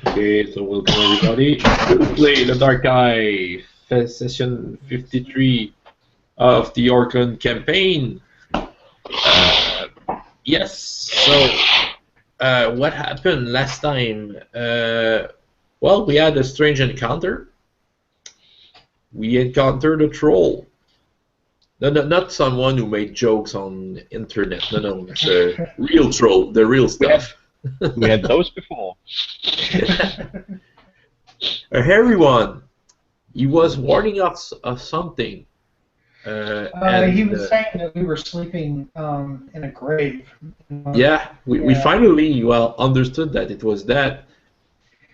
Okay, so welcome everybody to play the Dark Eye session 53 of the Orkland campaign. Uh, yes, so what happened last time? Well, we had a strange encounter. We encountered a troll. No, no, not someone who made jokes on internet. No, no, it's a real troll, the real stuff. We had those before. A hairy one. He was warning us of something. He was saying that we were sleeping in a grave. Yeah, we finally understood that it was that.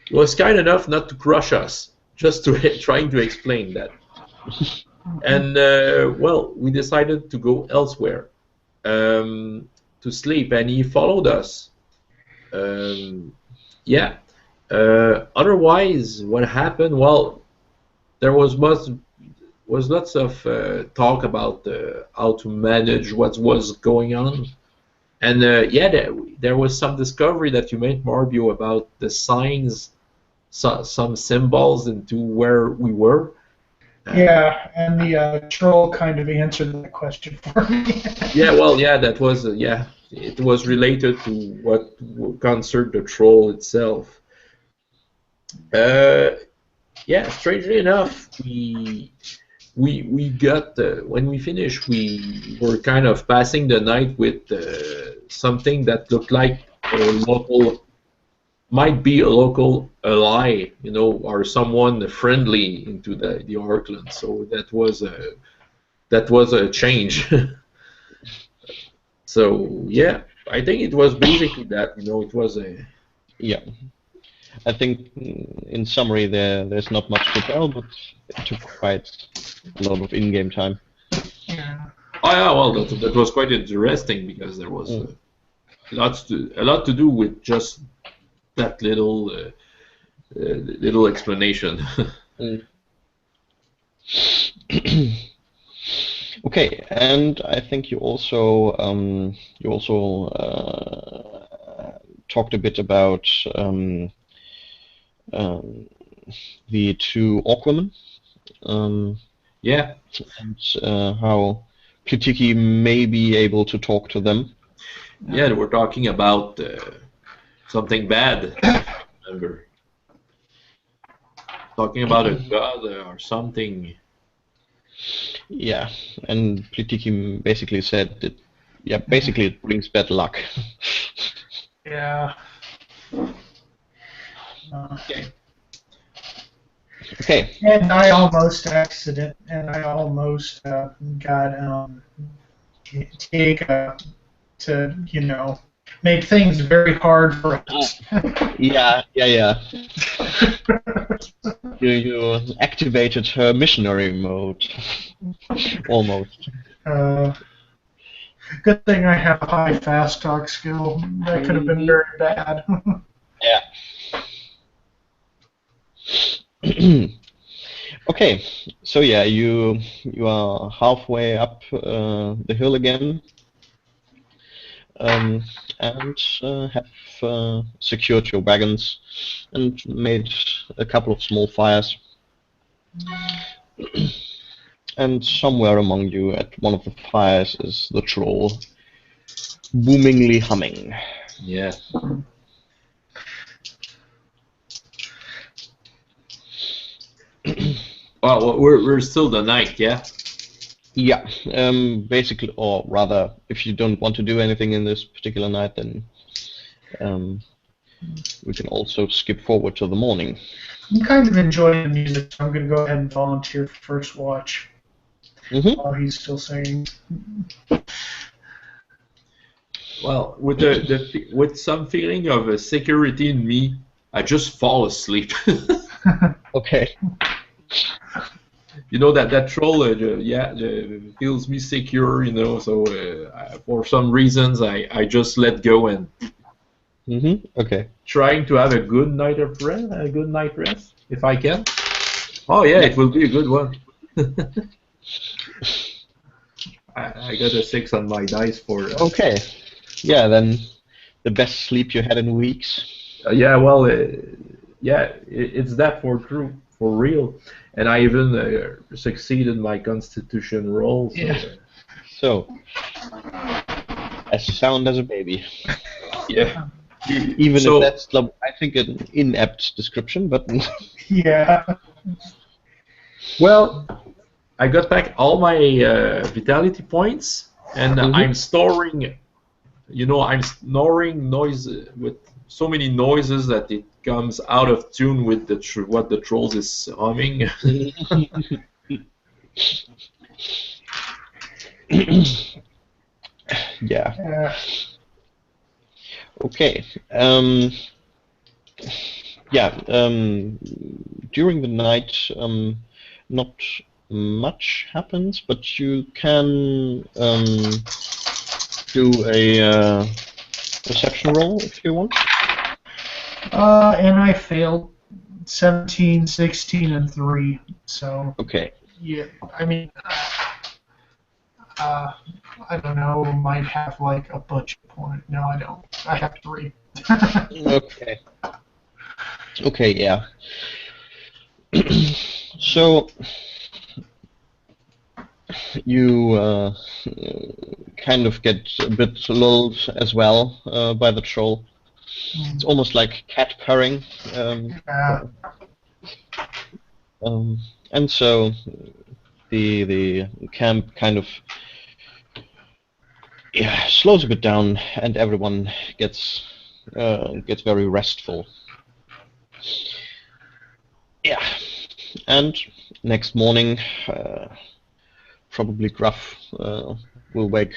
He was kind enough not to crush us, just to trying to explain that. And well, we decided to go elsewhere to sleep, and he followed us. Yeah. Otherwise, what happened? Well, there was lots of talk about how to manage what was going on, and yeah, there was some discovery that you made, Marbio, about the signs, some symbols into where we were. Yeah, and the troll kind of answered that question for me. Yeah, well, yeah, that was yeah, it was related to what concerned the troll itself. Yeah, strangely enough, we got when we finished, we were kind of passing the night with something that looked like a local, might be a local ally, you know, or someone friendly into the Orkland. So that was a change. So yeah, I think it was basically that, you know, it was a Yeah. I think, in summary, there's not much to tell, but it took quite a lot of in-game time. Yeah. Oh yeah, well, that was quite interesting because there was a lot to do with just that little little explanation. Okay, and I think you also talked a bit about the two orc women. Yeah. And how Plutiki may be able to talk to them. Yeah, we're talking about something bad. Remember, talking about a god or something. Yeah, and Plutiki basically said that, yeah, basically it brings bad luck. Yeah. Okay. And I almost got Tiega to, you know, make things very hard for us. Yeah. You activated her missionary mode, almost. Good thing I have a high fast talk skill. That could have been very bad. Yeah. Okay, so yeah, you are halfway up the hill again, and have secured your wagons and made a couple of small fires. And somewhere among you, at one of the fires, is the troll, boomingly humming. Yeah. Well, we're still the night, yeah? Yeah, basically, or rather, if you don't want to do anything in this particular night, then we can also skip forward to the morning. I'm kind of enjoying the music, so I'm going to go ahead and volunteer for first watch while he's still singing. Well, with some feeling of security in me, I just fall asleep. Okay. You know that troll, feels me secure. You know, so for some reasons, I just let go and. Okay. Trying to have a good night rest, if I can. Oh yeah, it will be a good one. I got a 6 on my dice for. Okay. Yeah, then the best sleep you had in weeks. Yeah, well, yeah, it's that for real. And I even succeeded my constitution roll. So, Yeah. So, as sound as a baby. yeah. Even So, if that's, I think, an inept description, but Yeah. well, I got back all my vitality points, and I'm storing. I'm snoring noise with so many noises that it comes out of tune with what the trolls is humming. yeah. Yeah. Okay. Yeah. During the night, not much happens, but you can do a perception roll if you want. And I failed 17, 16, and 3. So, Okay. yeah, I mean, I don't know, might have like a budget point. No, I don't. I have 3. Okay. Okay. Yeah. So you kind of get a bit lulled as well by the troll. It's almost like cat purring. Yeah. And so the camp kind of slows a bit down, and everyone gets very restful. Yeah, and next morning, probably Gruff will wake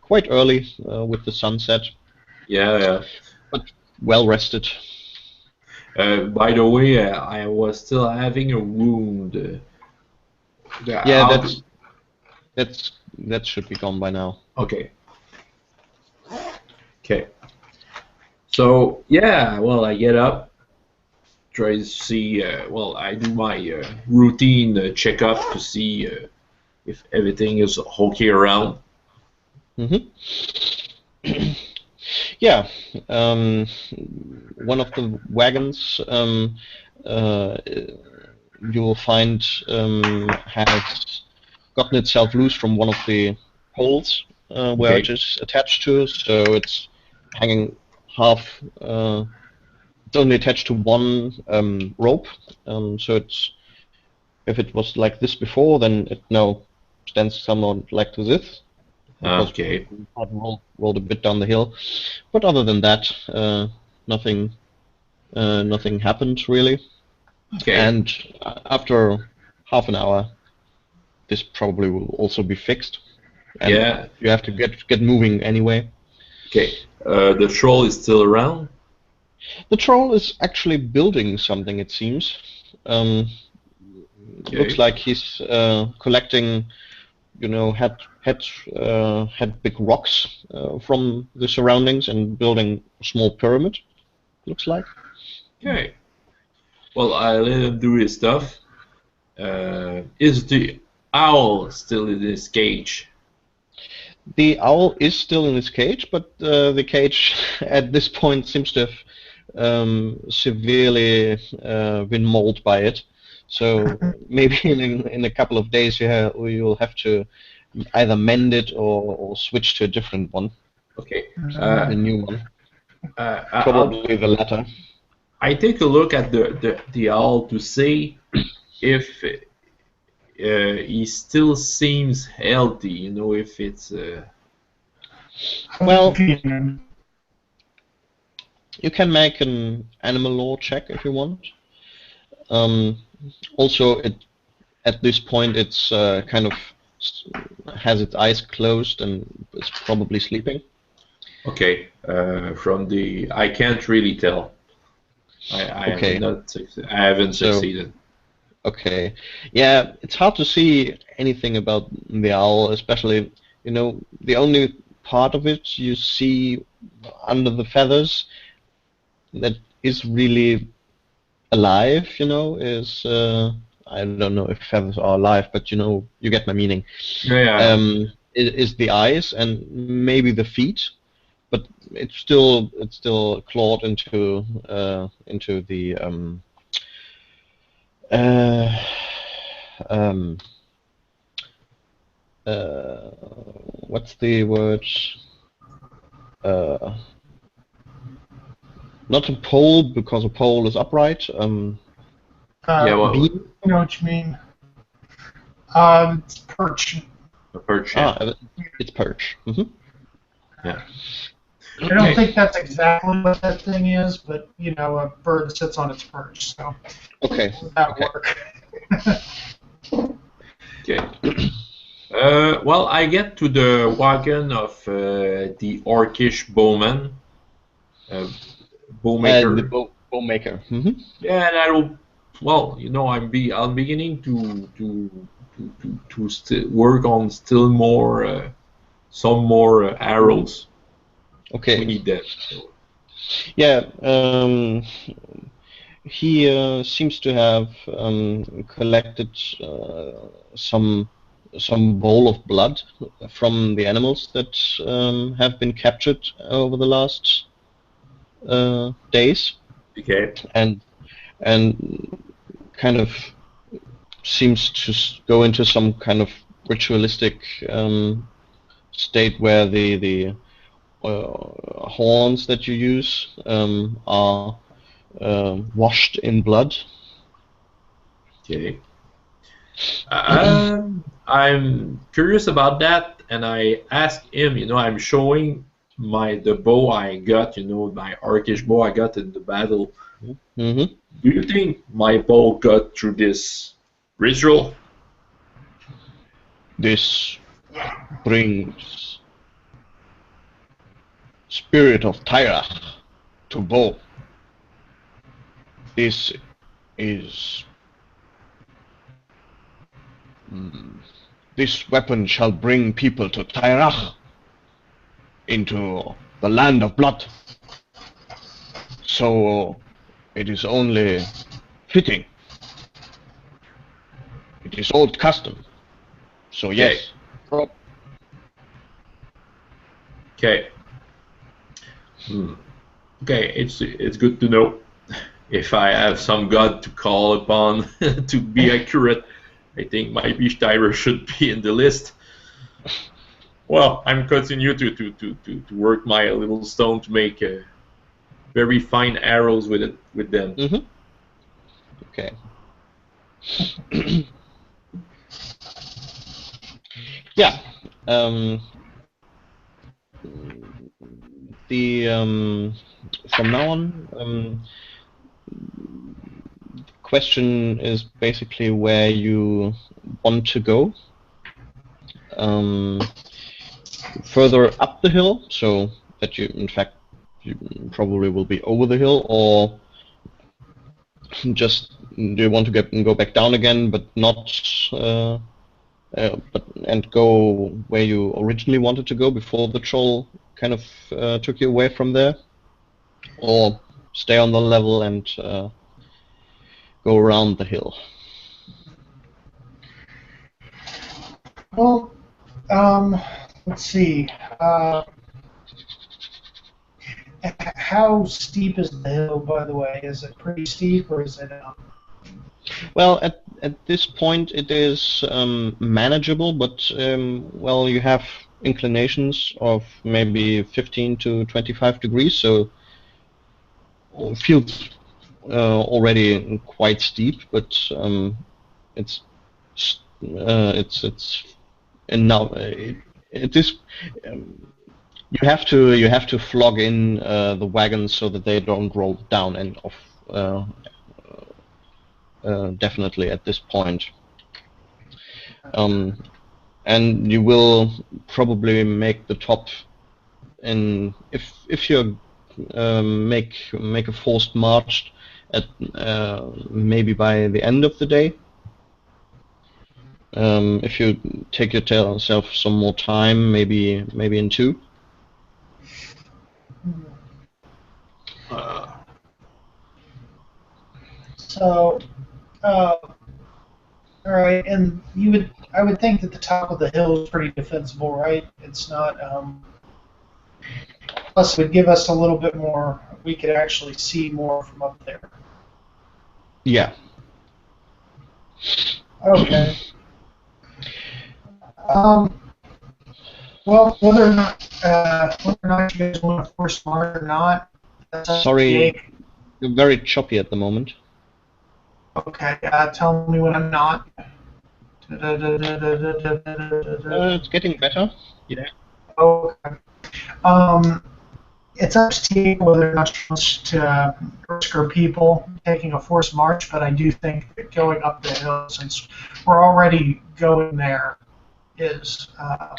quite early with the sunset, Yeah. but well rested. By the way, I was still having a wound. Yeah, How that should be gone by now. Okay. Okay. So yeah, well, I get up, try to see. Well, I do my routine checkup to see if everything is okay around. Yeah, one of the wagons you will find has gotten itself loose from one of the poles where Okay. it is attached to, so it's hanging half. It's only attached to one rope, so it's if it was like this before, then it now stands somewhat like this. Because Okay. rolled a bit down the hill, but other than that, nothing happened really. Okay. And after half an hour, this probably will also be fixed. And Yeah. you have to get moving anyway. Okay. The troll is still around. The troll is actually building something. It seems. Okay. Looks like he's collecting. Had big rocks from the surroundings and building a small pyramid. Looks like. Okay. Well, I let him do his stuff. Is the owl still in his cage? The owl is still in its cage, but the cage at this point seems to have severely been mauled by it. So maybe in a couple of days you'll have to either mend it or switch to a different one, Okay. a new one. I'll Probably the latter. I take a look at the owl to see if he still seems healthy. If it's Well, you can make an animal law check if you want. Also, at this point, it's kind of has its eyes closed and is probably sleeping. okay. I can't really tell. Okay. I haven't succeeded. Okay. Yeah, it's hard to see anything about the owl, especially, the only part of it you see under the feathers that is really alive, is I don't know if feathers are alive, but you get my meaning. Yeah. Is the eyes and maybe the feet, but it's still clawed into the Uh, um, what's the word? Uh, Not a pole, because a pole is upright. Yeah, well, Beam. I know what you mean. It's perch. a perch. Yeah. It's perch. Yeah. I don't think that's exactly what that thing is, but you know, a bird sits on its perch, so Okay. that Okay. work. Okay. Well, I get to the wagon of the Orcish bowman, bowmaker. The bow maker. Yeah, and I will. Well, I'm beginning to work on still more, some more arrows. Okay. We need that. Yeah. He seems to have collected some bowl of blood from the animals that have been captured over the last days, Okay. and kind of seems to go into some kind of ritualistic state where the horns that you use are washed in blood. Okay. I'm curious about that, and I asked him. I'm showing the bow I got. My Orcish bow I got in the battle. hmm Do you think my bow got through this ritual? This brings spirit of Tyra to bow. This is this weapon shall bring people to Tyrach, into the land of blood. So it is only fitting. It is old custom. So yes. Okay. Okay, it's good to know. If I have some god to call upon to be accurate, I think my Beastire should be in the list. Well, I'm continue to work my little stone to make very fine arrows with them. Okay. Yeah. From now on, the question is basically where you want to go. Further up the hill, so that in fact you probably will be over the hill, or just do you want to go back down again, but not and go where you originally wanted to go before the troll kind of took you away from there, or stay on the level and go around the hill? Well, let's see. How steep is the hill, by the way? Is it pretty steep, or is it? Well, at this point it is manageable, but well, you have inclinations of maybe 15 to 25 degrees, so it feels already quite steep, but it's and now it is. You have to flog in the wagons so that they don't roll down and off. Definitely at this point, and you will probably make the top. And if you make a forced march at maybe by the end of the day. If you take yourself some more time, maybe in 2. So, all right, and I would think that the top of the hill is pretty defensible, right? It's not. Plus, it would give us a little bit more. We could actually see more from up there. Yeah. Okay. Well, whether or not you guys want to force march or not, that's up to Sorry, Jake. you're very choppy at the moment. Okay, tell me when I'm not. It's getting better. Yeah. Okay. Um, it's up to Jake whether or not she wants to risk her people taking a forced march, but I do think that going up the hill, since we're already going there, is a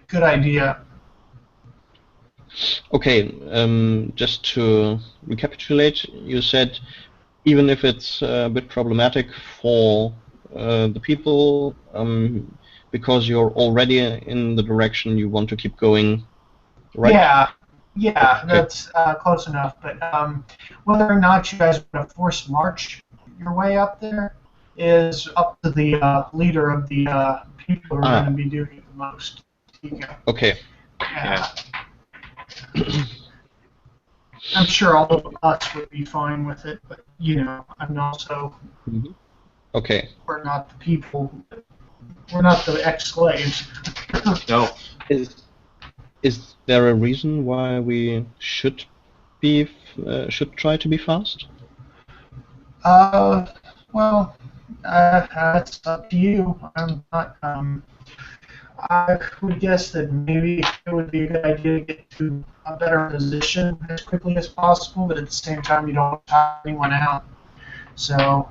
good idea. Okay, just to recapitulate, you said even if it's a bit problematic for the people, because you're already in the direction you want to keep going, right? Yeah, Okay. that's close enough. But whether or not you guys want to force march your way up there is up to the leader of the people who are going to Ah, be doing it the most. Tika. okay. Yeah. I'm sure all of us would be fine with it, but I'm also Mhm. Okay. we're not the people. We're not the ex-slaves. No. Is there a reason why we should be should try to be fast? Uh, well, that's up to you. I'm not. I would guess that maybe it would be a good idea to get to a better position as quickly as possible, but at the same time, you don't want to tie anyone out. So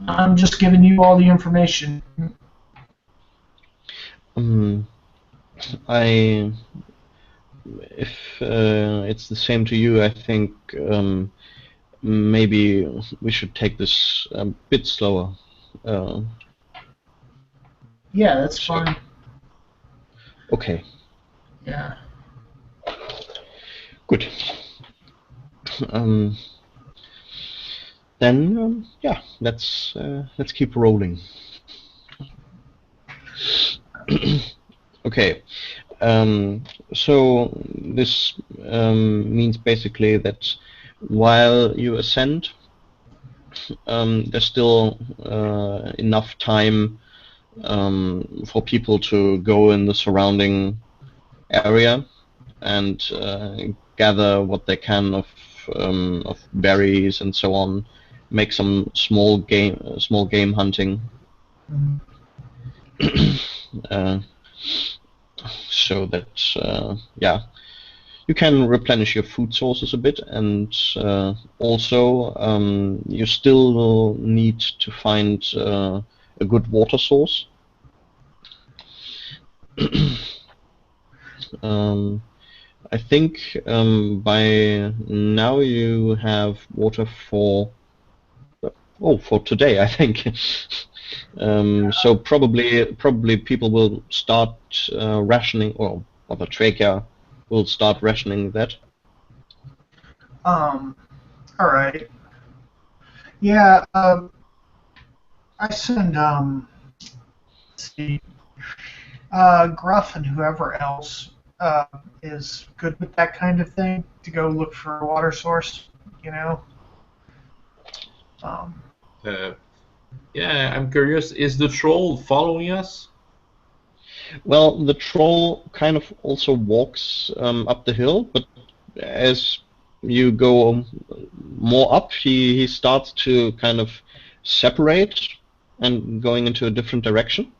I'm just giving you all the information. Um, I if it's the same to you, I think maybe we should take this a bit slower. Uh, Yeah, that's so fine. okay, Yeah. good. Um, then yeah, let's keep rolling. Okay. So this means basically that while you ascend, there's still enough time for people to go in the surrounding area and gather what they can of berries and so on, make some small game hunting, Mhm. uh, so that yeah, you can replenish your food sources a bit, and also you still will need to find a good water source. um, I think by now you have water for for today. I think so. Probably people will start rationing, or the trachea will start rationing that. Um. All right. Yeah. I send let's see, Gruff and whoever else uh, is good with that kind of thing to go look for a water source. You know. Um, Uh, yeah, I'm curious. Is the troll following us? Well, the troll kind of also walks up the hill, but as you go more up, he starts to kind of separate and going into a different direction.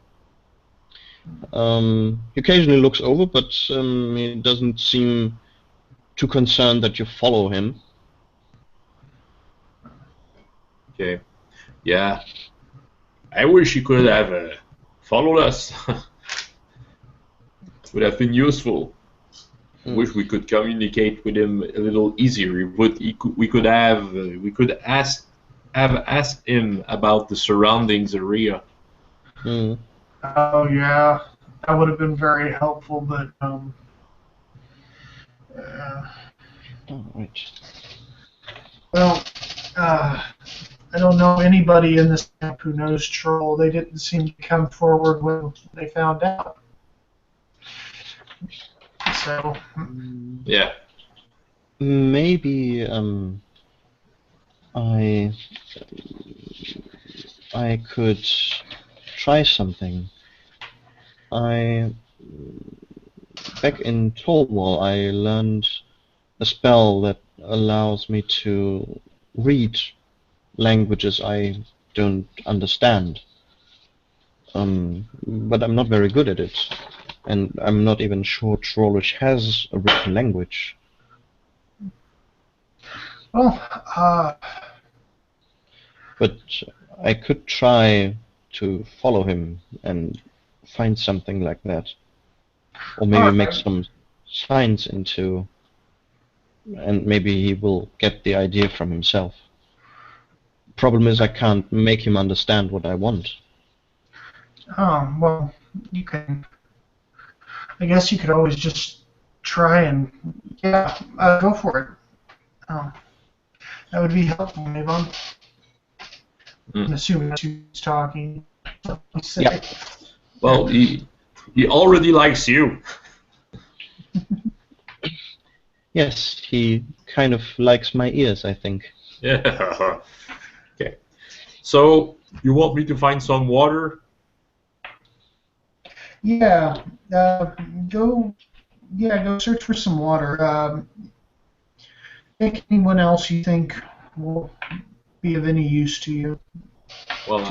He occasionally looks over, but he doesn't seem too concerned that you follow him. Okay. Yeah. I wish he could have followed us. Would have been useful. I Mm. wish we could communicate with him a little easier. We could have asked him about the surroundings area. Mm. oh yeah, that would have been very helpful, but uh, All right. well, uh, I don't know anybody in this camp who knows Troll. They didn't seem to come forward when they found out. So, Yeah. Maybe I I could try something. Back in Tolwall, I learned a spell that allows me to read languages I don't understand. But I'm not very good at it, and I'm not even sure Trollish has a written language. Well, But I could try to follow him and find something like that. Or maybe make alright. some signs into, and maybe he will get the idea from himself. Problem is I can't make him understand what I want. Well, you can. I guess you could always just try and go for it. That would be helpful, Avon. I'm assuming that's who's talking. Yeah. Well, he already likes you. Yes, he kind of likes my ears, I think. Yeah. Okay. So you want me to find some water? Yeah. Go. Yeah. Go search for some water. Think anyone else you think will be of any use to you? Well,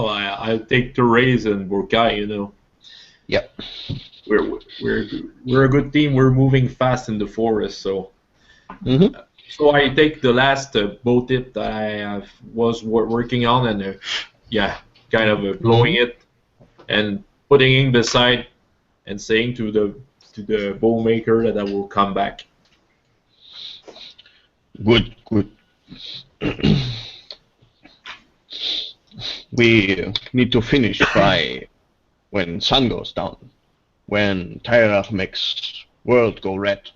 I'll take the raise and Burkai, you know. Yep. We're a good team. We're moving fast in the forest, so. Mm-hmm. So I take the last bow tip that was working on, and kind of blowing it and putting it beside, and saying to the bow maker that I will come back. Good, good. We need to finish by when sun goes down, when Tyrach makes world go red.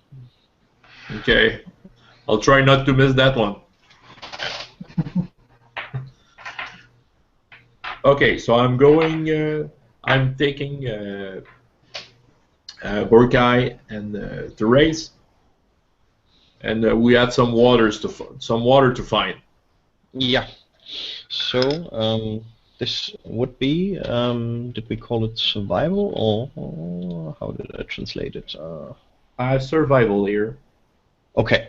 Okay, I'll try not to miss that one. Okay, so I'm going. I'm taking Burkai and the race, and we had some water to find. Yeah. So this would be. Did we call it survival or how did I translate it? I have survival here. Okay.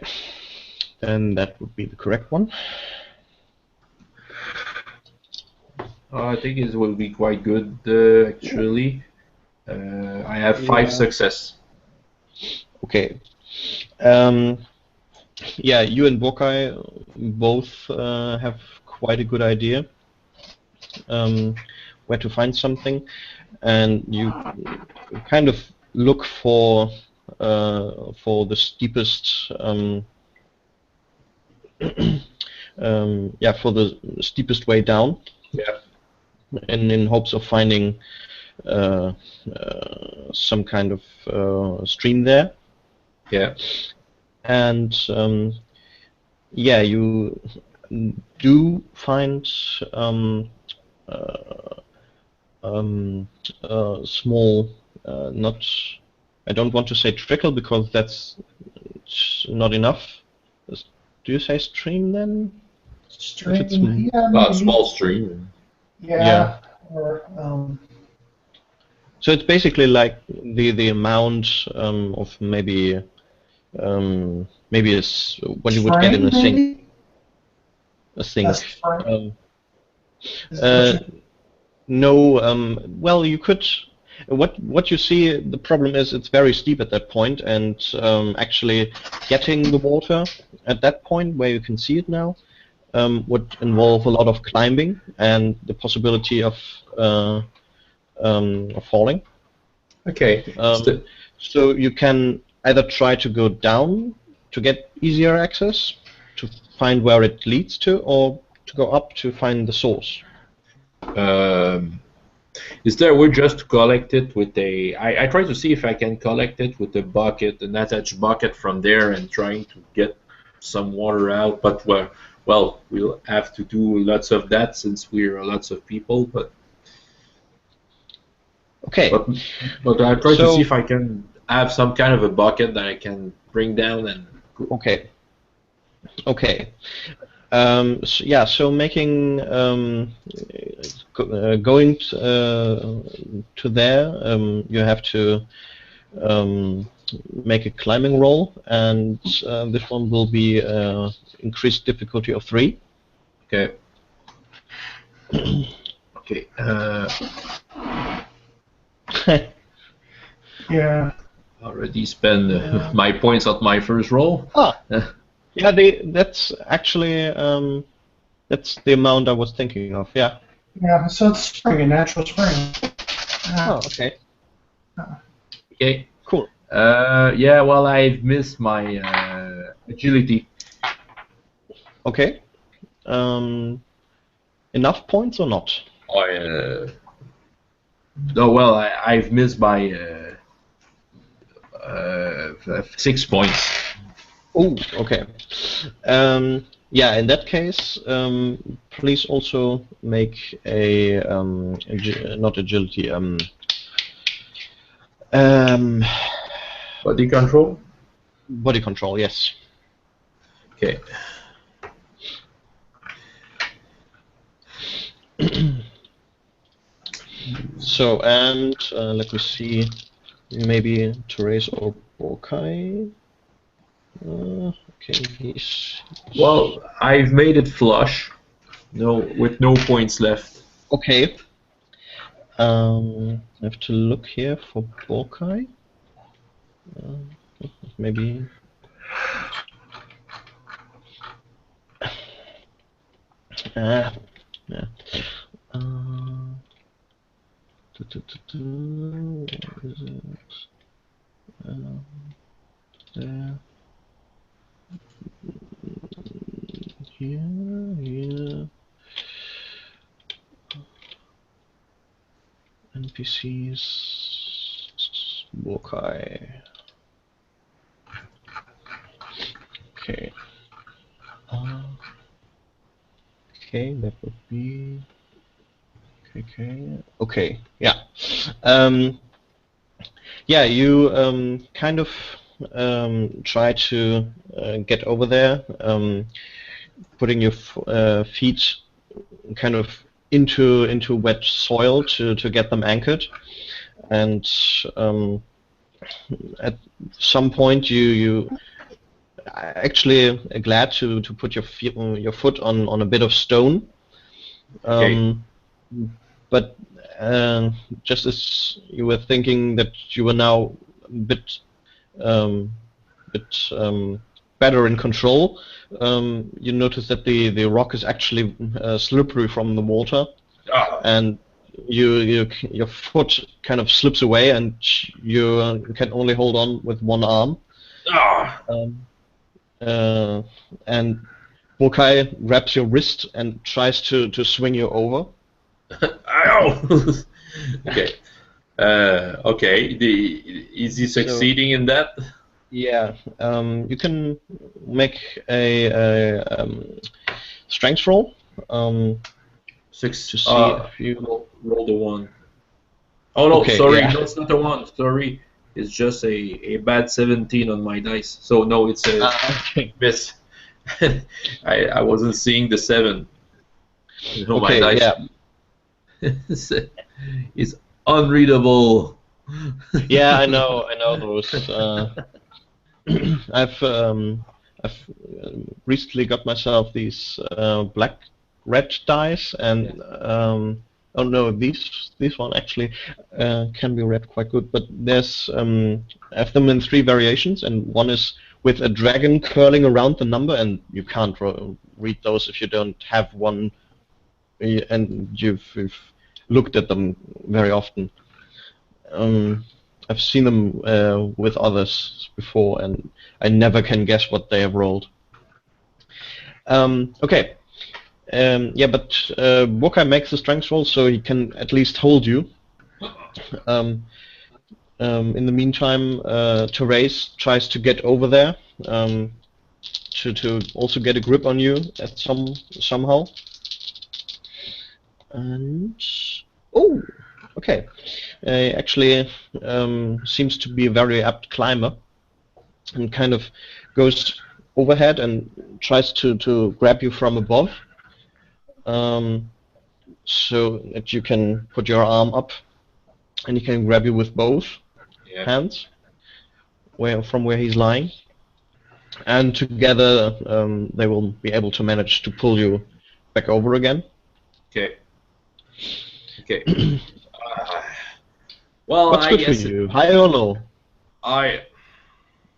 Then that would be the correct one. I think it will be quite good, actually. I have 5 success. Okay. Yeah, you and Bokai both have quite a good idea where to find something, and you kind of look for the steepest for the steepest way down. Yeah. And in hopes of finding some kind of stream there. Yeah. And you do find small, not. I don't want to say trickle because that's not enough. Do you say stream then? Stream, A small stream. Yeah. Or So it's basically like the amount of maybe it's what you would get in a sink. A sink. No. Well, you could. What you see, the problem is it's very steep at that point, and actually getting the water at that point where you can see it now would involve a lot of climbing and the possibility of falling. Okay. So you can either try to go down to get easier access, to find where it leads to, or to go up to find the source. Is there a way just to collect it with a... I try to see if I can collect it with a bucket, an attached bucket from there, and trying to get some water out, but well, we'll have to do lots of that since we're lots of people, but... Okay. But I try to see if I can have some kind of a bucket that I can bring down and... Okay. Yeah, so making going to there, you have to make a climbing roll, and this one will be increased difficulty of 3. Okay. Okay. Yeah. Already spent my points on my first roll. Yeah, that's actually that's the amount I was thinking of. Yeah. Yeah. So it's spring, a natural spring. Okay. Okay. Cool. Yeah. Well, I've missed my agility. Okay. Enough points or not? No. Well, I've missed by 6 points. Oh, okay. Yeah, in that case, please also make a not agility. Body control. Body control. Yes. Okay. So, and let me see, maybe Therese or Borkai. Okay, he's... Well, I've made it flush. No, with no points left. Okay. I have to look here for Borkai. Maybe... yeah. Where is it? There. Here. NPCs. Borkai. Okay. Okay, that would be KK. Okay, yeah. Yeah, you kind of try to get over there, putting your feet kind of into wet soil to get them anchored, and at some point you actually glad to put your foot on a bit of stone. Okay. But just as you were thinking that you were now a bit better in control, you notice that the rock is actually slippery from the water, and your foot kind of slips away, and you can only hold on with one arm. And Bokai grabs your wrist and tries to swing you over. Ow! Okay. Okay. Is he succeeding in that? Yeah. You can make a strength roll. 6 to see if you roll the 1. Oh no, Okay, sorry, yeah. no, it's not a 1. Sorry, it's just a bad 17 on my dice. So no, it's a Okay. miss. I wasn't seeing the 7. You know, my Okay, dice is unreadable. Yeah, I know those. I've recently got myself these black red dice, and oh no, these one actually can be read quite good. But there's I have them in 3 variations, and one is with a dragon curling around the number, and you can't read those if you don't have one, and you've looked at them very often. I've seen them with others before, and I never can guess what they have rolled. Okay. Yeah, but Bokai makes a strength roll, so he can at least hold you. In the meantime, Therese tries to get over there to also get a grip on you at somehow. And oh, okay. Actually, seems to be a very apt climber, and kind of goes overhead and tries to grab you from above, so that you can put your arm up and he can grab you with both Yeah. hands from where he's lying, and together they will be able to manage to pull you back over again. Okay. Okay. Well, What's I good for guess you, high or low? I.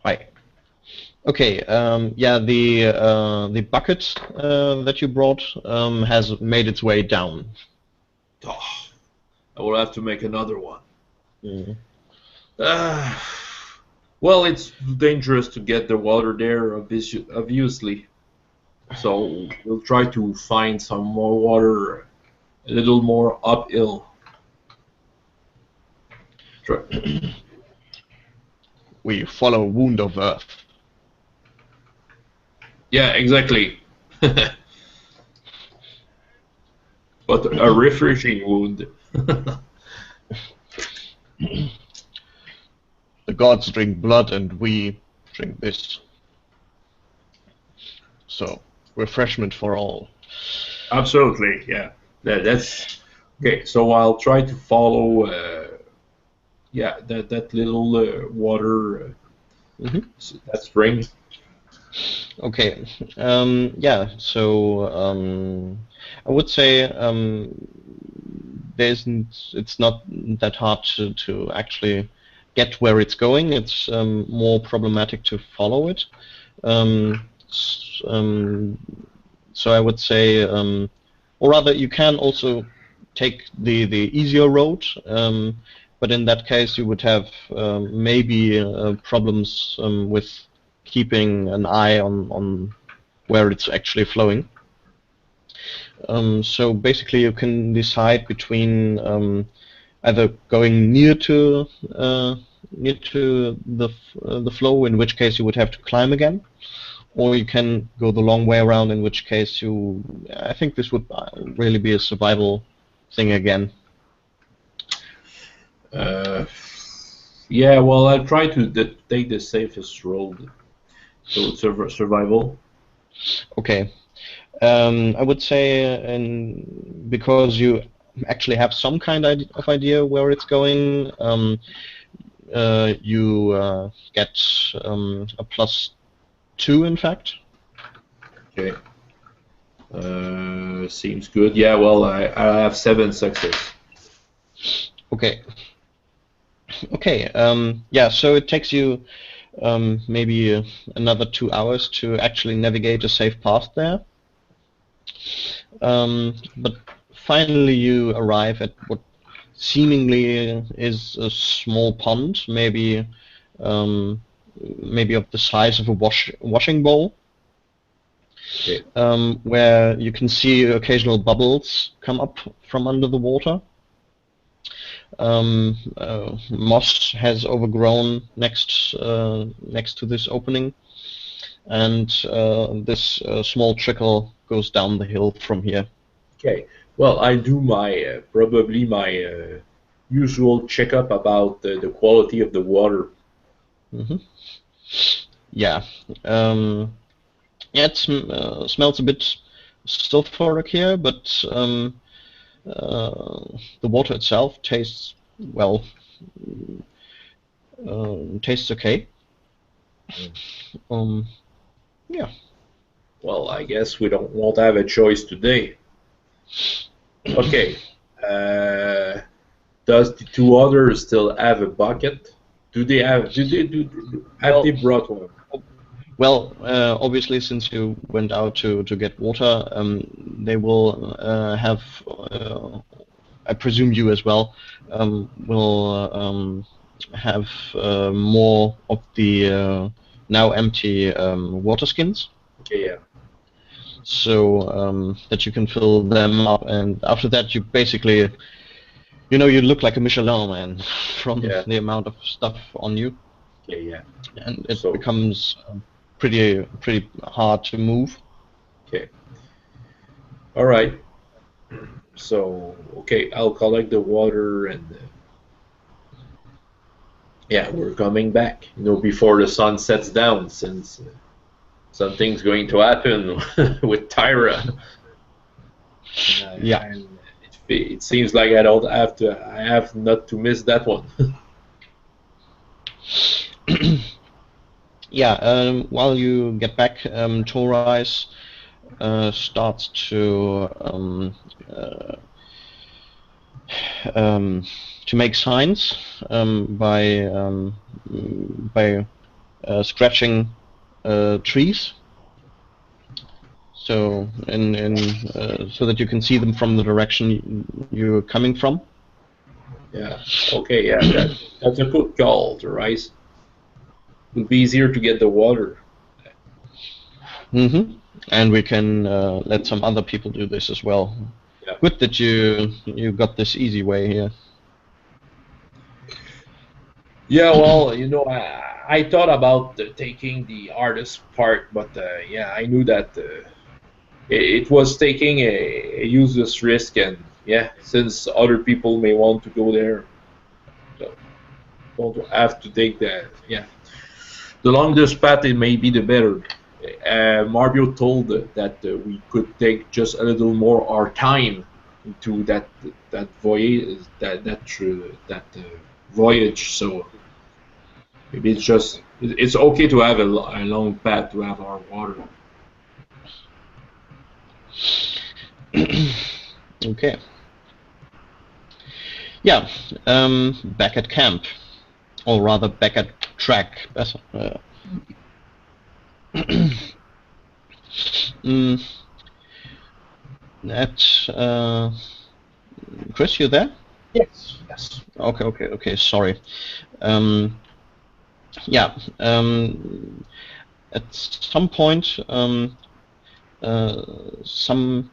High. Okay, yeah, the bucket that you brought has made its way down. Oh, I will have to make another one. Mm. Well, it's dangerous to get the water there, obviously. So we'll try to find some more water, a little more uphill. We follow Wound of Earth. Yeah, exactly. But a refreshing wound. The gods drink blood and we drink this. So, refreshment for all. Absolutely, yeah. That's okay. So I'll try to follow. Yeah, that little water, that spring. Okay, yeah, so I would say it's not that hard to actually get where it's going. It's more problematic to follow it. So I would say, or rather, you can also take the easier road, but in that case, you would have maybe problems with keeping an eye on where it's actually flowing. So basically, you can decide between either going near to the flow, in which case you would have to climb again, or you can go the long way around, in which case I think this would really be a survival thing again. Yeah, well, I'll try to take the safest road. So it's survival. Okay. I would say, because you actually have some kind of idea where it's going, you get a +2, in fact. Okay. Seems good. Yeah, well, I have 7 success. Okay. Okay. Yeah. So it takes you maybe another 2 hours to actually navigate a safe path there. But finally, you arrive at what seemingly is a small pond, maybe of the size of a washing bowl. Okay. Where you can see occasional bubbles come up from under the water. Moss has overgrown next to this opening, and this small trickle goes down the hill from here. Okay. Well, I do my probably my usual checkup about the quality of the water. Mm-hmm. Yeah. Yeah, it smells a bit sulfuric here, but the water itself tastes, well, tastes okay. Yeah. Well, I guess we won't have a choice today. Okay. Does the 2 others still have a bucket? Do they have? Have they brought one? Well, obviously, since you went out to get water, they will have. I presume you as well will have more of the now empty water skins. Okay, yeah. So that you can fill them up, and after that, you basically, you look like a Michelin man from the amount of stuff on you. Okay, yeah. And it becomes pretty hard to move. Okay. All right. So, okay, I'll collect the water and yeah, we're coming back. Before the sun sets down, since something's going to happen with Tyra. Yeah. And it seems like I don't have to. I have not to miss that one. Yeah. While you get back, Torice starts to make signs by scratching trees. So so that you can see them from the direction you're coming from. Yeah. Okay. Yeah. That's a good call, Torice. It would be easier to get the water. Mm-hmm. And we can let some other people do this as well. Yeah. Good that you got this easy way here. Yeah, well, I thought about taking the artist part, but yeah, I knew that it was taking a useless risk, and yeah, since other people may want to go there, so don't have to take that. Yeah, the longest path it may be the better. Mario told that we could take just a little more our time into that voyage that voyage. So maybe it's okay to have a long path to have our water. Okay. Yeah. Back at camp, or rather back at track. Chris, you there? Yes, yes. Okay. Sorry. Yeah. At some point, some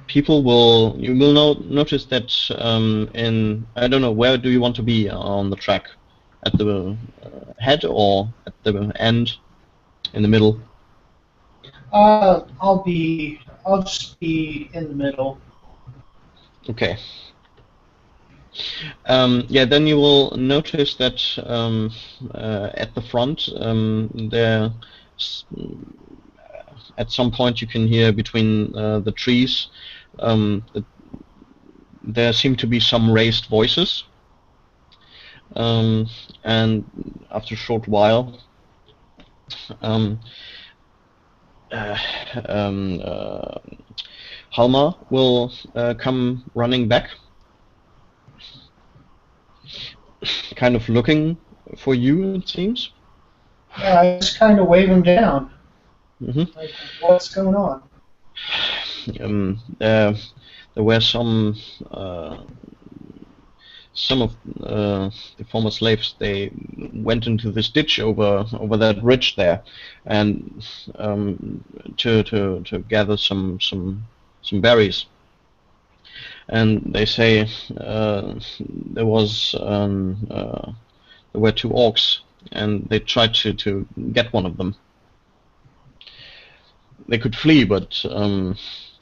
people you will notice that in, I don't know, where do you want to be on the track? At the head or at the end? In the middle? I'll just be in the middle. Okay. Yeah, then you will notice that at the front there, at some point you can hear between the trees there seem to be some raised voices, and after a short while Halma will come running back, kind of looking for you, it seems. Yeah, I just kind of wave him down. Mm-hmm. Like, what's going on? There were some of the former slaves. They went into this ditch over that ridge there, and to gather some berries. And they say there were two orcs, and they tried to get one of them. They could flee, but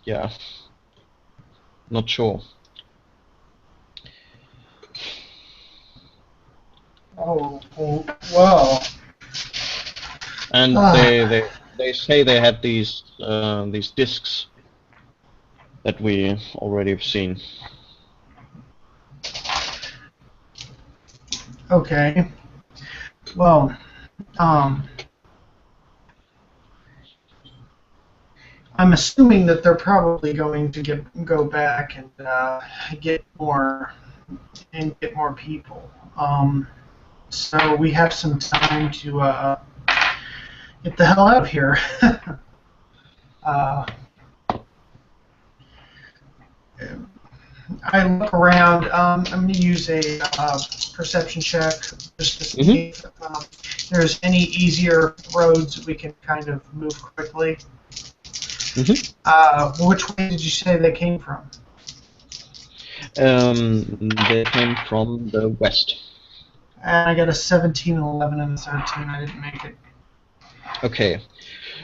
yeah, not sure. Oh, well. And they say they had these discs that we already have seen. Okay. Well, I'm assuming that they're probably going to go back and get more people. So we have some time to get the hell out of here. I look around. I'm going to use a perception check just to see if there's any easier roads that we can kind of move quickly. Which way did you say they came from? They came from the west. And I got a 17, an 11, and a 13. I didn't make it. Okay.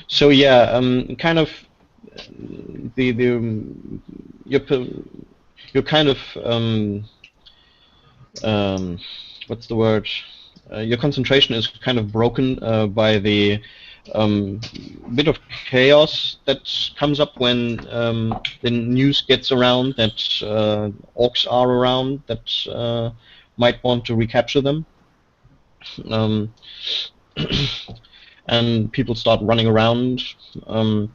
So yeah, kind of you're kind of what's the word? Your concentration is kind of broken by the bit of chaos that comes up when the news gets around that orcs are around that might want to recapture them. Um, and people start running around. Some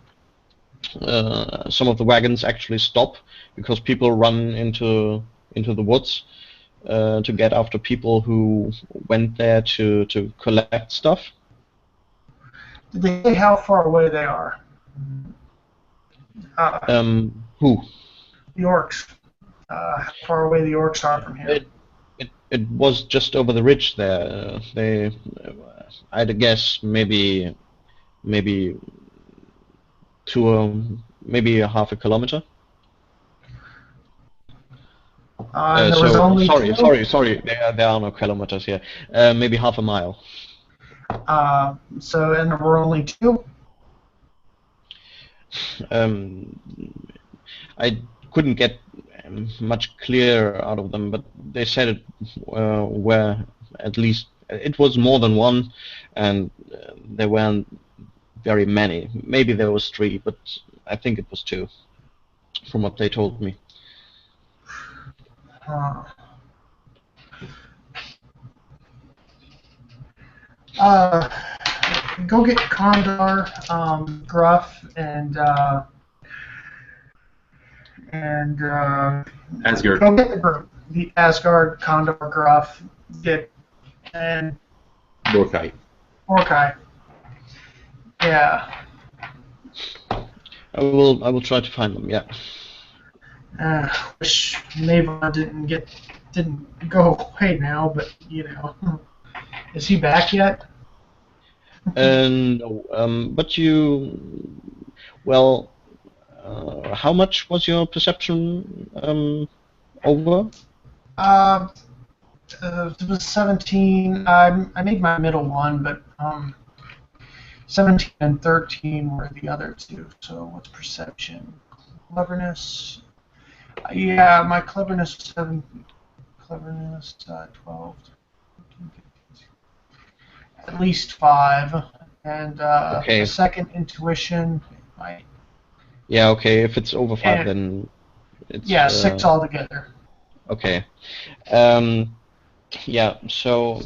of the wagons actually stop because people run into the woods to get after people who went there to collect stuff. Did they say how far away they are? Who? The orcs. How far away the orcs are from here? It was just over the ridge there. I'd guess maybe maybe a half a kilometer. There was only sorry. There are no kilometers here. Maybe half a mile. So, and there were only two? I couldn't get much clear out of them, but they said it were at least it was more than one, and there weren't very many. Maybe there was three, but I think it was two, from what they told me. Go get Condor, Gruff, and Asgard. go get the group. The Asgard, Condor, Gruff, and Borkai. Orkai. Yeah. I will try to find them. Yeah. Wish Mavon didn't go away now, but you know, is he back yet? No, but well, how much was your perception over? It was 17. I made my middle one, but 17 and 13 were the other two. So what's perception? Cleverness. Yeah, my cleverness was 7. Cleverness 12. 14, 15, at least 5, and Okay. the second intuition. Yeah. Okay. If it's over 5, then it's 6 altogether. Okay. Yeah. So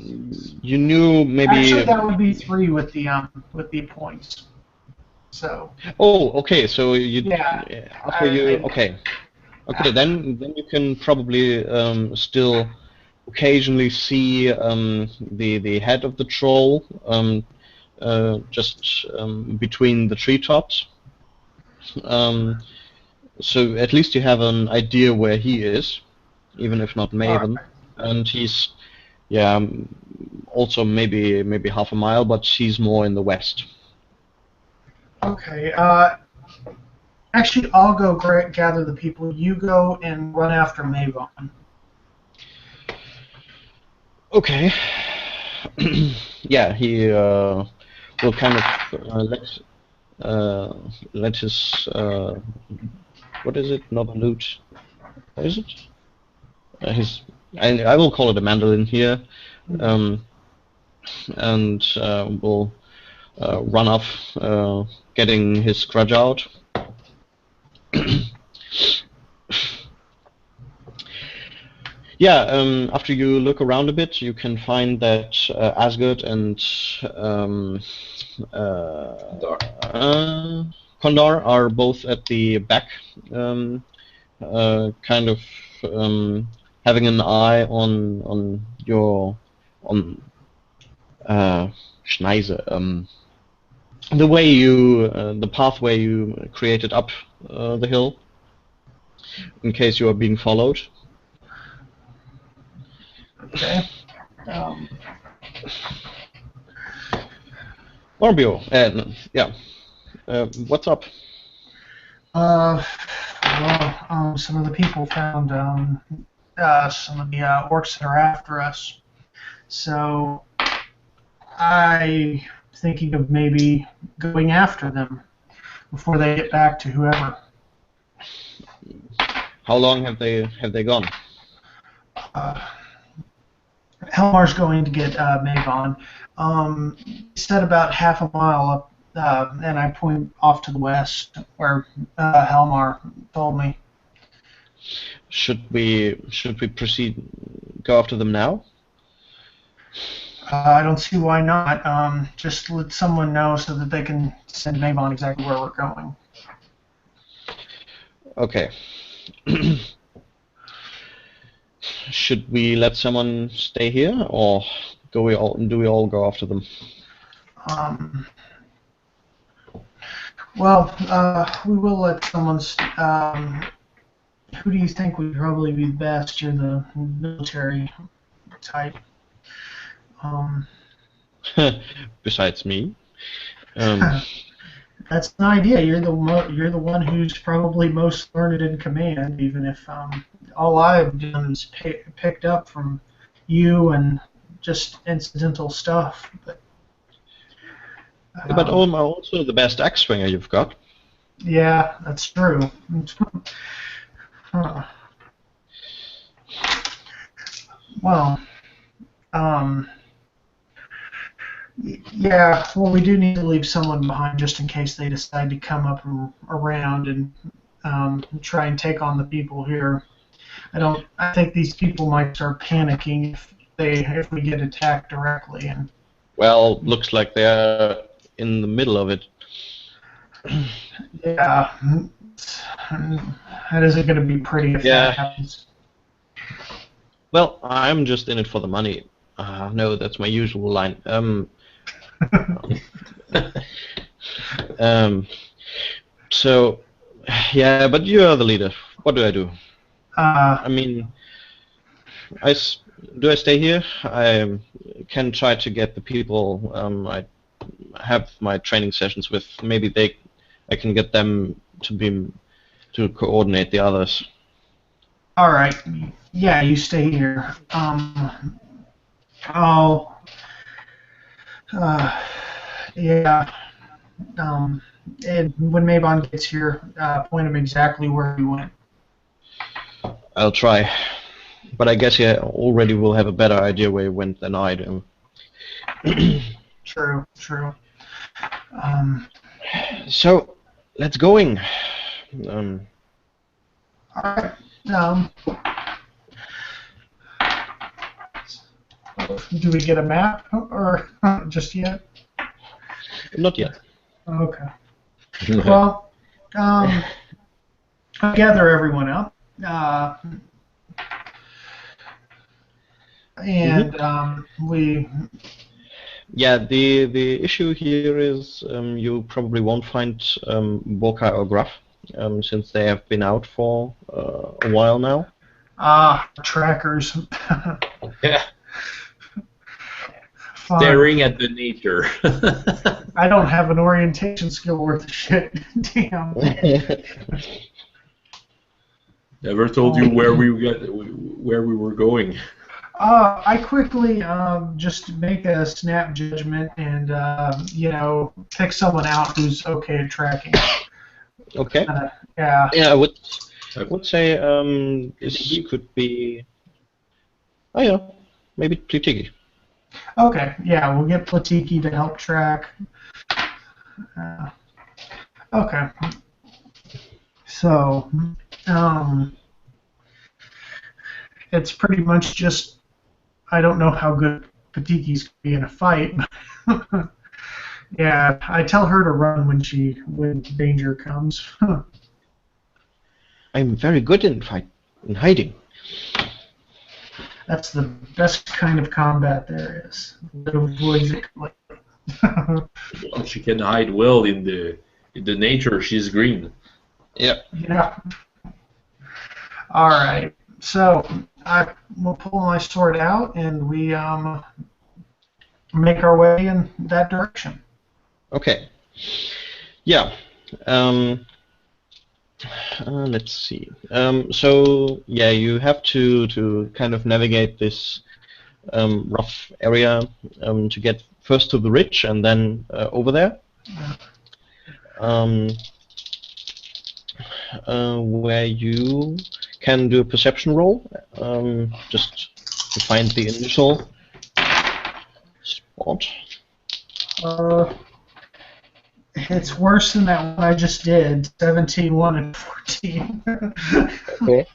you knew maybe. Actually, that would be 3 with the points. So. Oh. Okay. So you. Yeah. After okay. Okay. Then you can probably still occasionally see the head of the troll just between the treetops. So at least you have an idea where he is, even if not Maven. Right. And he's, also maybe half a mile, but he's more in the west. Okay. Actually, I'll go gather the people. You go and run after Mavon. Okay. Yeah, he will kind of let his what is it? Not a lute. What is it? His I will call it a mandolin here, and will run off, getting his grudge out. Yeah, after you look around a bit, you can find that Asgard and Kondar are both at the back, kind of having an eye on your Schneise, the way the pathway you created up the hill, in case you are being followed. Okay. Orbio, yeah. What's up? Well, some of the people found some of the orcs that are after us. So I'm thinking of maybe going after them before they get back to whoever. How long have they gone? Helmar's going to get Mavon. He said about half a mile and I point off to the west where Helmar told me. Should we proceed? Go after them now? I don't see why not. Just let someone know so that they can send Mavon exactly where we're going. Okay. Should we let someone stay here, or do we all go after them? Well, we will let someone. Who do you think would probably be best? You're the military type. Besides me. That's an idea. You're the one who's probably most learned in command. Even if all I've done is picked up from you and just incidental stuff. But I'm also the best axe swinger you've got. yeah, that's true. Well, yeah. Well, we do need to leave someone behind just in case they decide to come up around and try and take on the people here. I think these people might start panicking if we get attacked directly. And well, looks like they're in the middle of it. yeah, that isn't going to be pretty if that happens. Well, I'm just in it for the money. No, that's my usual line. So, yeah, but you are the leader. What do I do? I mean, do I stay here? I can try to get the people I have my training sessions with. Maybe I can get them to coordinate the others. All right. Yeah, you stay here. Yeah. And when Mavon gets here, point him exactly where he went. I'll try, but I guess you already will have a better idea where he went than I do. True. So, let's going. All right. Do we get a map or just yet? Not yet. Okay. Well, I'll gather everyone up. We. Yeah, the issue here is you probably won't find Boca or Gruff since they have been out for a while now. Trackers. Yeah. Fine. Staring at the nature. I don't have an orientation skill worth a shit. Damn. Never told you where we were going. I quickly just make a snap judgment and pick someone out who's okay at tracking. Okay. Yeah. Yeah, I would say this could be. Oh yeah, maybe Plutiki. Okay. Yeah, we'll get Platiki to help track. Okay. So, it's pretty much just. I don't know how good Patiki's going to be in a fight. Yeah, I tell her to run when danger comes. I'm very good in hiding. That's the best kind of combat there is. It avoids it. Well, she can hide well in the nature. She's green. Yeah. Yeah. All right. So I will pull my sword out and we make our way in that direction. Okay. Yeah. Let's see. So yeah, you have to kind of navigate this rough area to get first to the ridge and then over there, where you can do a perception roll just to find the initial spot. It's worse than that one I just did, 17, 1, and 14. Okay.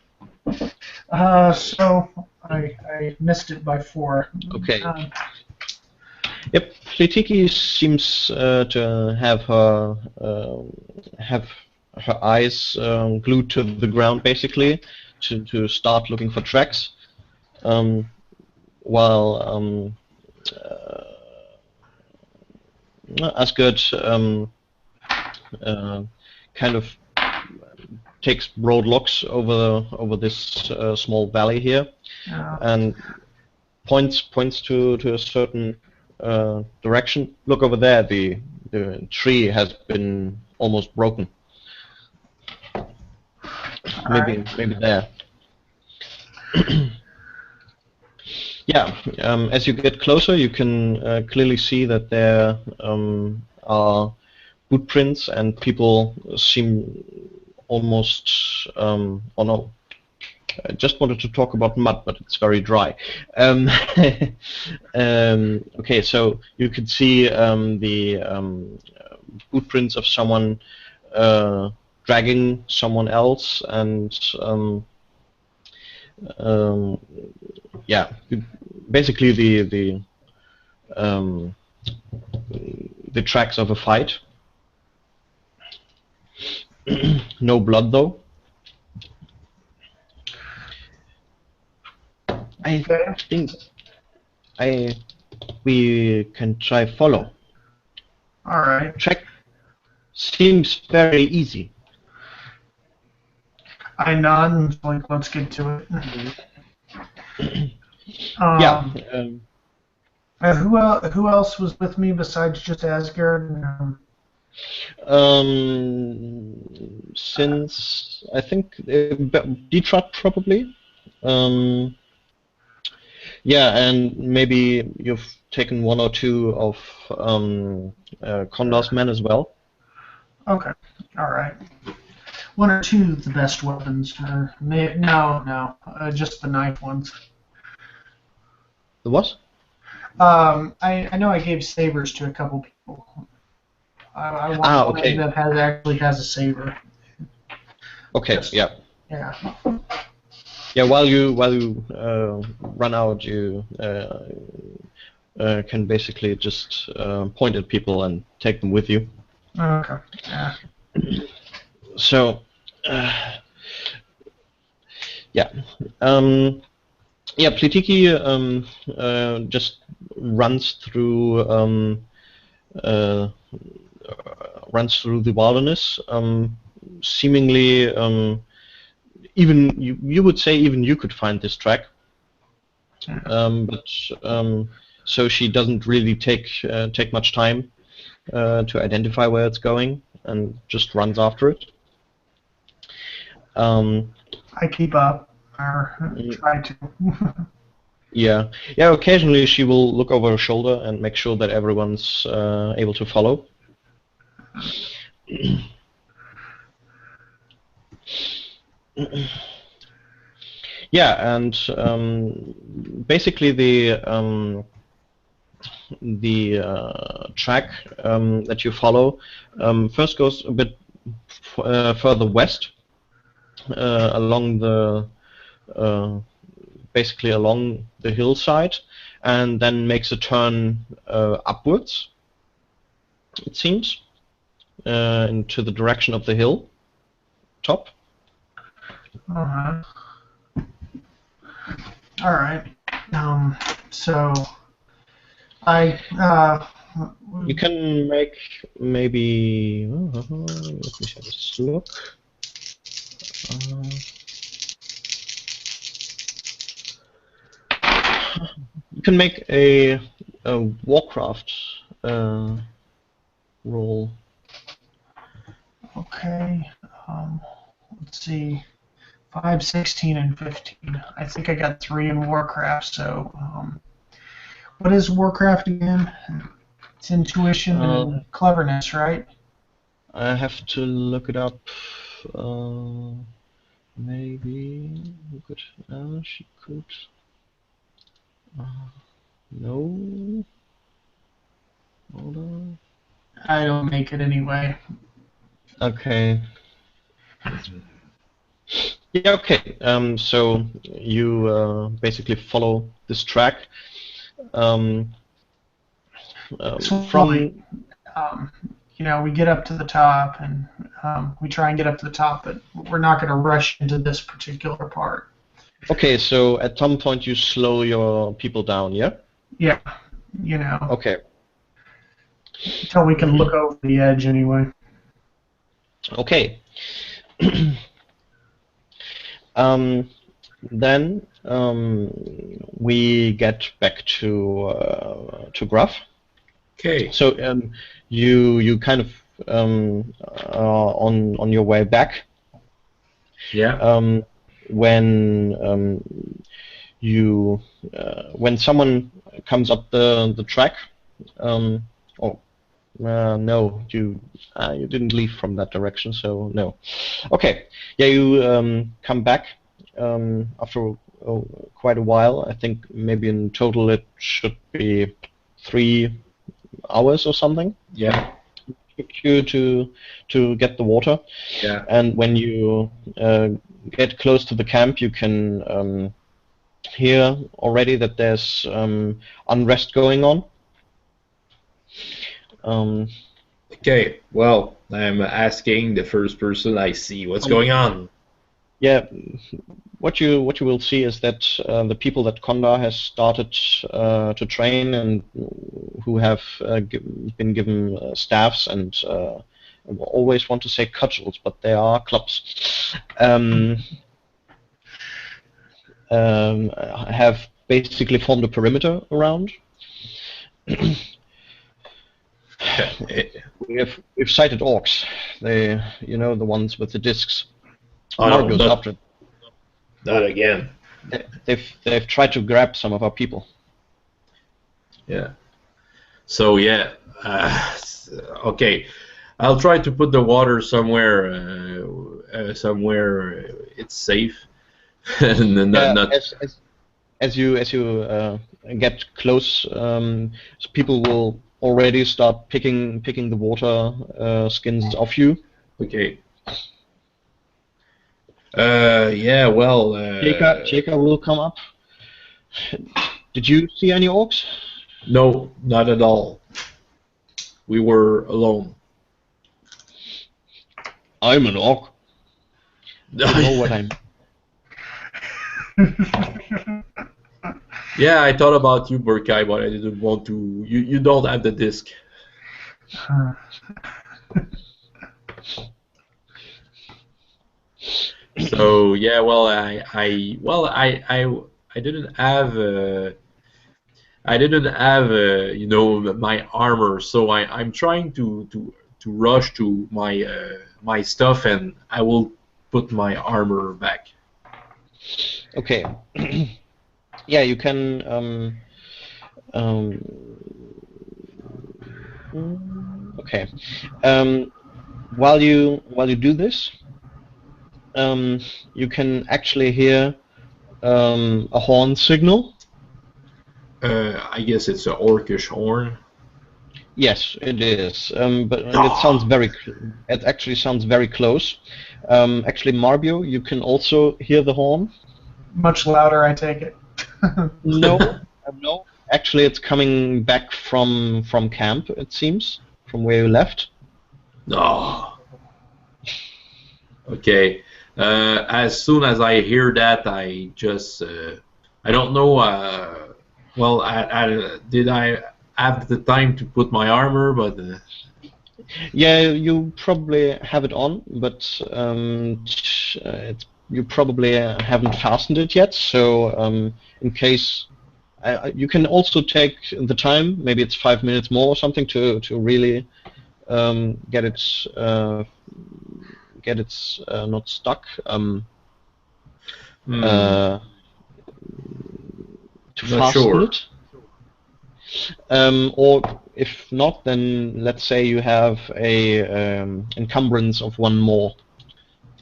So I missed it by 4. Okay. Um, Yep. Flitiki seems to have her eyes glued to the ground, basically, to start looking for tracks. While Asgard kind of takes broad looks over this small valley here, and points to a certain direction. Look over there. The tree has been almost broken. Maybe there. Yeah. As you get closer, you can clearly see that there are boot prints, and people seem almost. Oh no. I just wanted to talk about mud, but it's very dry. Okay, so you can see the boot prints of someone dragging someone else, and yeah, basically the tracks of a fight. No blood though. I think we can try follow. All right. Track seems very easy. I nod and like, let's get to it. Yeah. Who else was with me besides just Asgard? Since I think Detroit probably. Yeah, and maybe you've taken one or two of Condor's men as well. Okay. All right. One or two of the best weapons. No, just the knife ones. The what? I know I gave sabers to a couple people. I want one okay. that actually has a saber. Okay. Yeah. Yeah. Yeah. While you run out, you can basically just point at people and take them with you. Okay. Yeah. So, yeah. Yeah, Plitiki just runs through the wilderness. Seemingly, even you would say even you could find this track, but so she doesn't really take much time to identify where it's going, and just runs after it. I keep up, or try to. Yeah. Occasionally she will look over her shoulder and make sure that everyone's able to follow. Yeah, and basically the track that you follow first goes a bit further west along the basically along the hillside, and then makes a turn upwards, it seems, into the direction of the hill top. Uh-huh. All right. So I You can make maybe. Let me just look. You can make a Warcraft roll. Okay. Let's see. 5, 16, and 15. I think I got 3 in Warcraft. So, what is Warcraft again? It's intuition and cleverness, right? I have to look it up. Maybe we could. She could. No. Hold on. I don't make it anyway. Okay. Yeah, okay. So you basically follow this track. So, From we get up to the top, and we try and get up to the top, but we're not going to rush into this particular part. Okay, so at some point you slow your people down, yeah? Yeah, Okay. until we can look over the edge anyway. Okay. Then we get back to Gruff. Okay. So you kind of on your way back. Yeah. When when someone comes up the track. No, you didn't leave from that direction, so no. Okay, yeah, you come back after quite a while. I think maybe in total it should be 3 hours or something. Yeah. Took you to get the water. Yeah. And when you get close to the camp, you can hear already that there's unrest going on. Okay. Well, I'm asking the first person I see what's going on. Yeah, what you will see is that the people that Kondar has started to train and who have been given staffs and always want to say cudgels, but they are clubs, have basically formed a perimeter around. We've sighted orcs. They, the ones with the discs. Oh, no, Mario's after it. Not again. They've tried to grab some of our people. Yeah. So yeah. Okay. I'll try to put the water somewhere. Somewhere it's safe. And not. As you get close, people will already start picking the water skins off you. Okay. Yeah, well... Cheka will come up. Did you see any orcs? No, not at all. We were alone. I'm an orc. You know what I'm... Yeah, I thought about you, Burkai, but I didn't want to... You don't have the disc. So yeah, well, I didn't have my armor, so I'm trying to rush to my stuff, and I will put my armor back. Okay. Yeah, you can. Okay. While you do this, you can actually hear a horn signal. I guess it's an orcish horn. Yes, it is. But it sounds it actually sounds very close. Actually, Marbio, you can also hear the horn. Much louder, I take it. No. Actually, it's coming back from camp. It seems from where you left. No. Okay. As soon as I hear that, I just I don't know. Well, did I have the time to put my armor? But yeah, you probably have it on, but you probably haven't fastened it yet. So in case you can also take the time. Maybe it's 5 minutes more or something to really get it not stuck. To not fasten sure. it. Or if not, then let's say you have a encumbrance of 1 more.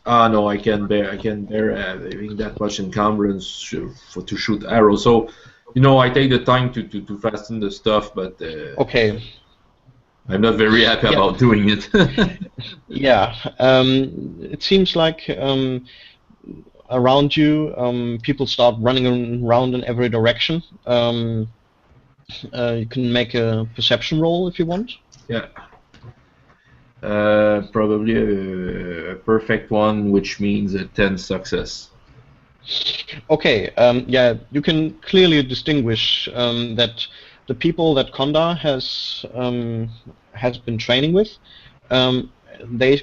No, I can bear having that much encumbrance to shoot arrows. So, I take the time to fasten the stuff, but Okay. I'm not very happy Yeah. about doing it. Yeah, it seems like around you, people start running around in every direction. You can make a perception roll if you want. Yeah. Probably a perfect one, which means a 10 success. Okay, yeah, you can clearly distinguish that the people that Konda has been training with, they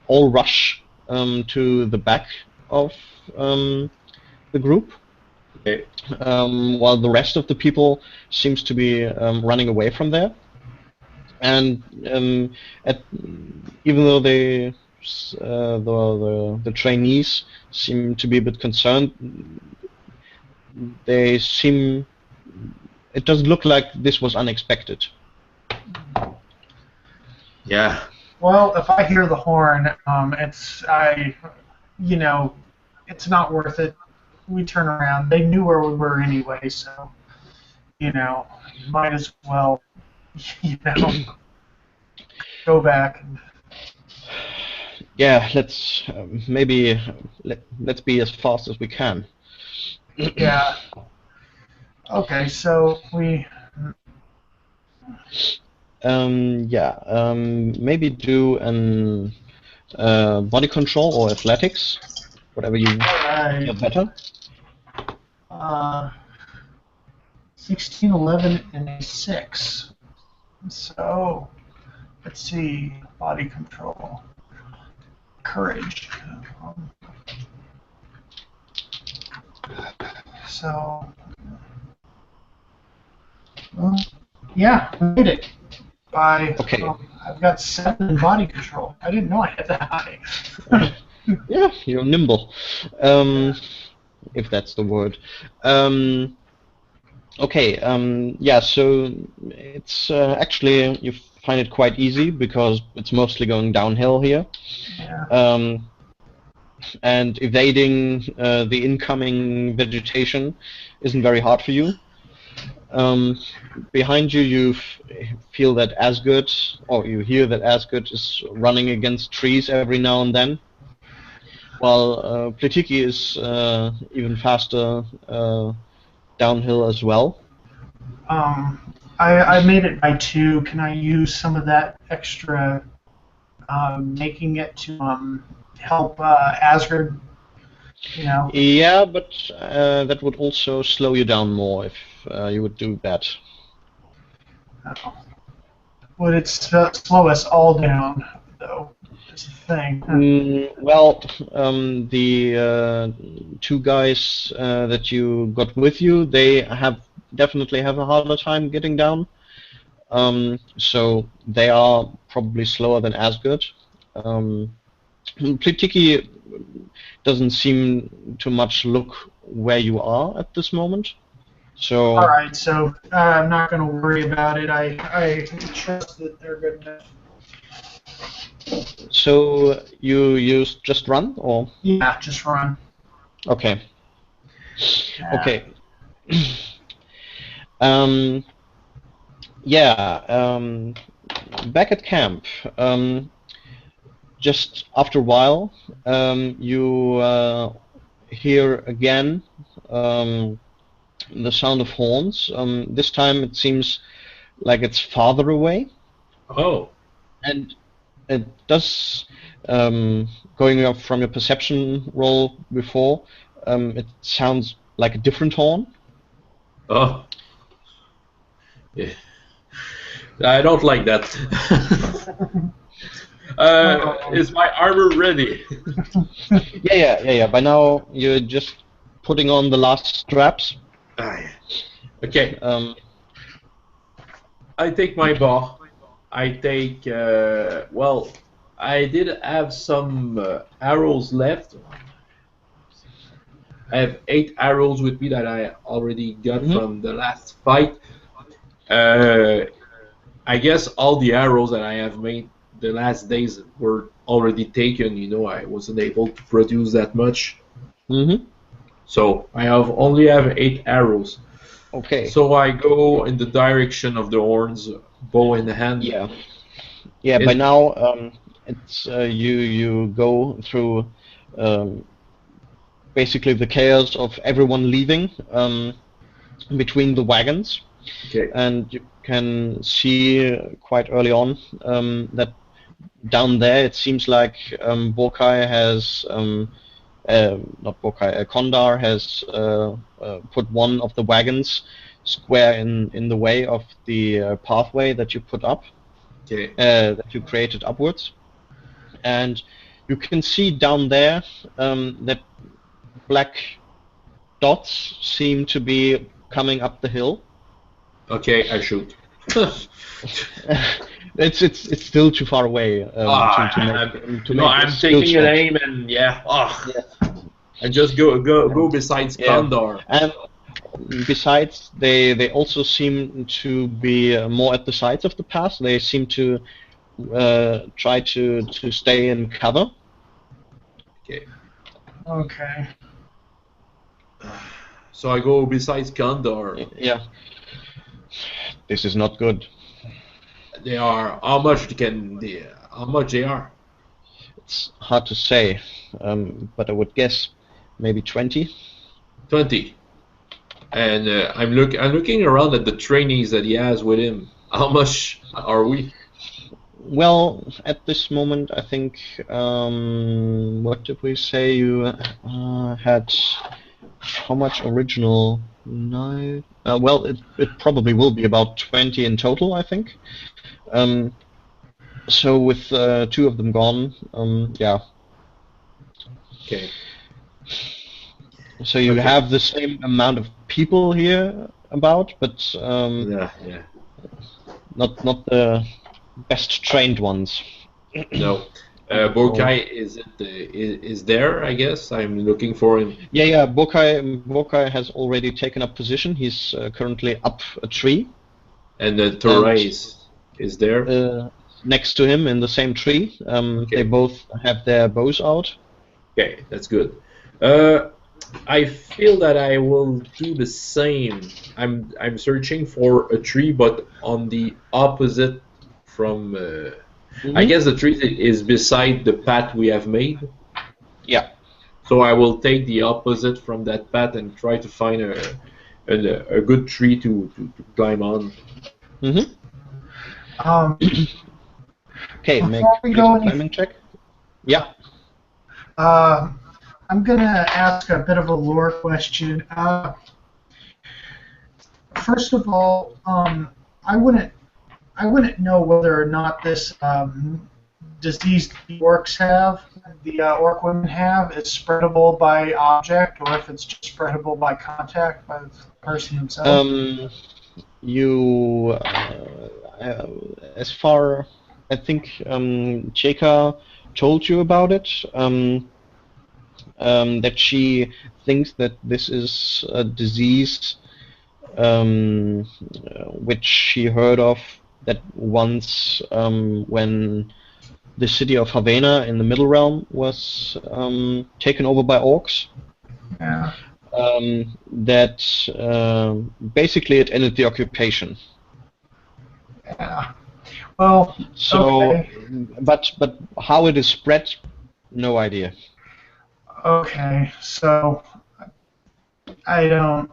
all rush to the back of the group, Okay. while the rest of the people seems to be running away from there. And even though the trainees seem to be a bit concerned, they seem. It doesn't look like this was unexpected. Yeah. Well, if I hear the horn, it's not worth it. We turn around. They knew where we were anyway, so might as well, go back. Yeah, let's maybe let's be as fast as we can. Yeah. Okay, so we. Yeah, maybe do an body control or athletics, whatever you Alright. feel better. 16, 11, and a 6. So, let's see. Body control. Courage. So, yeah, we made it. Okay. I've got 7 in body control. I didn't know I had that high. Yeah, you're nimble, if that's the word. Okay, yeah, so it's actually, you find it quite easy because it's mostly going downhill here. Yeah. And evading the incoming vegetation isn't very hard for you. Behind you, you feel that Asgard, or you hear that Asgard is running against trees every now and then, while Plitiki is even faster downhill as well. I made it by 2. Can I use some of that extra making it to help Asgard? Yeah, but that would also slow you down more if you would do that. Would it slow us all down, though? That's the thing. Well, the 2 guys that you got with you, they definitely have a harder time getting down. So they are probably slower than Asgard. Plitiki doesn't seem to much look where you are at this moment. So. All right, so I'm not going to worry about it. I trust that they're good enough. So you just run, or? Yeah, just run. Okay. Yeah. Okay. Yeah. Back at camp. Just after a while, you hear again the sound of horns. This time it seems like it's farther away. Oh. And it does, going up from your perception roll before, it sounds like a different horn. Oh. Yeah. I don't like that. Is my armor ready? Yeah. By now you're just putting on the last straps. Okay. I take my bow. I take, well, I did have some arrows left. I have 8 arrows with me that I already got from the last fight. I guess all the arrows that I have made the last days were already taken. I wasn't able to produce that much. So I only have 8 arrows. Okay. So I go in the direction of the horns, bow in the hand. Yeah. Yeah, by now it's you go through basically the chaos of everyone leaving between the wagons, Okay. and you can see quite early on that down there it seems like Borkai has not Borkai, Kondar has put one of the wagons square in the way of the pathway that you put up, Okay. that you created upwards, and you can see down there that black dots seem to be coming up the hill. Okay, I shoot. It's still too far away to make a I'm skill taking an check. aim and yeah. I just go besides Yeah. Kondar. And besides, they also seem to be more at the sides of the path. They seem to try to stay in cover. Okay. Okay. So I go besides Kondar. Yeah. This is not good. They are how much they are? It's hard to say, but I would guess maybe 20. 20. And I'm looking around at the trainees that he has with him. How much are we? Well, at this moment, I think, what did we say? You had how much original? No. Well, it probably will be about 20 in total, I think. So with two of them gone, yeah. Okay. So you Okay. have the same amount of people here about, but Yeah. not the best trained ones. No. Borkai is there, I guess. I'm looking for him. Yeah. Borkai has already taken up position. He's currently up a tree. And Therese is there. Next to him in the same tree. Okay. They both have their bows out. Okay, that's good. I feel that I will do the same. I'm searching for a tree, but on the opposite from. I guess the tree is beside the path we have made. Yeah. So I will take the opposite from that path and try to find a good tree to climb on. Okay, make Before we go a any climbing check. Yeah. I'm gonna ask a bit of a lore question. First of all, I wouldn't know whether or not this disease the orcs have, the orc women have, is spreadable by object, or if it's just spreadable by contact by the person himself. You, as far, I think Cheka told you about it. That she thinks that this is a disease which she heard of that once when the city of Havana in the Middle Realm was taken over by orcs. Yeah. That basically it ended the occupation. Yeah. Well. So, Okay. but how it is spread, no idea. Okay. So I don't.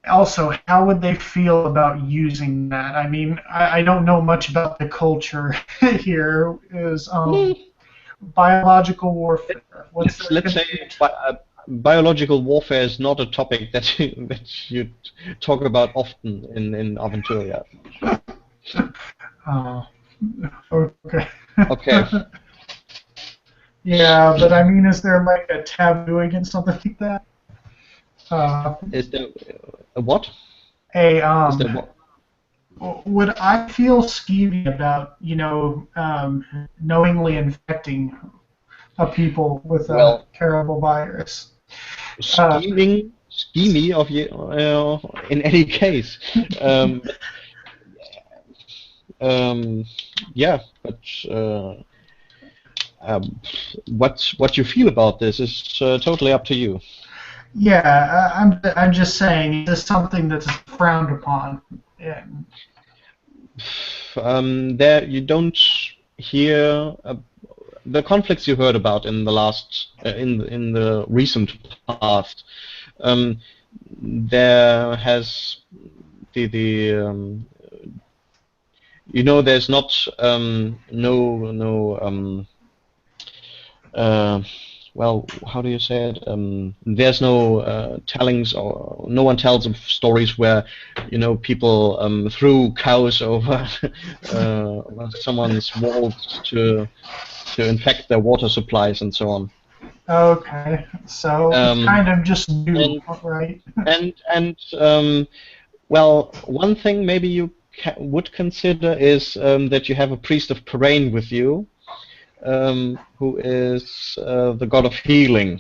Also, how would they feel about using that? I mean, I don't know much about the culture here. Is biological warfare? Let's say biological warfare is not a topic that you talk about often in Aventuria. Okay. Okay. Yeah, but I mean, is there like a taboo against something like that? Is there a what? Is there what? Would I feel skeevy about, knowingly infecting a people with a terrible virus? Scheming of you in any case. Yeah, but what you feel about this is totally up to you. Yeah, I'm just saying, is this something that's frowned upon? Yeah. there you don't hear the conflicts you heard about in the last in the recent past. There has the you know, there's not well, how do you say it? There's no tellings, or no one tells of stories where, you know, people threw cows over someone's walls to infect their water supplies and so on. Okay, so it's kind of just new, right? Well, one thing maybe you would consider is that you have a priest of Parain with you, who is the god of healing,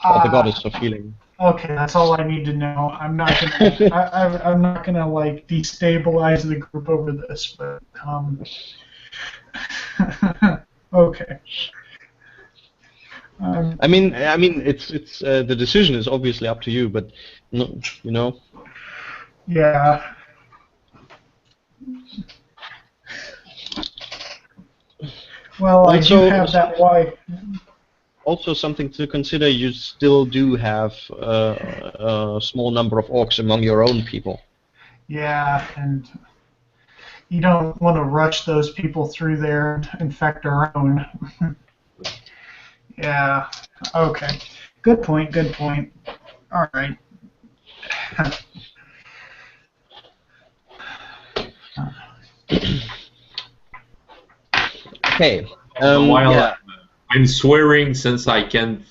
or the goddess of healing. Okay, that's all I need to know. I'm not gonna, I'm not gonna like destabilize the group over this, but okay. I mean, it's the decision is obviously up to you, but no, you know. Yeah. Well, I do have that wife. Also, something to consider: you still do have a small number of orcs among your own people. Yeah, and you don't want to rush those people through there and infect our own. Yeah. Okay. Good point. Good point. All right. Okay. While Yeah. I'm swearing since I can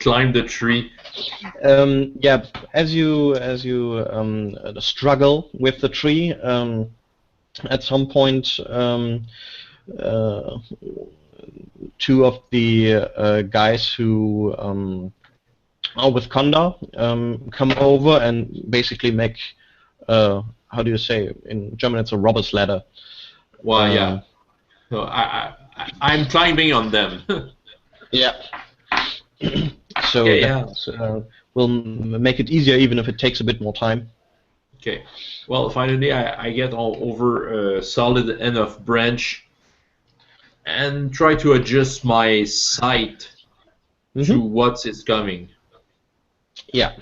climb the tree. Yeah. As you struggle with the tree, at some point, two of the guys who are with Konda come over and basically make, how do you say, in German it's a robber's ladder. Well, yeah. So I'm climbing on them. Yeah. So okay, that will make it easier, even if it takes a bit more time. Okay. Well, finally, I get all over a solid end of branch and try to adjust my sight to what is coming. Yeah.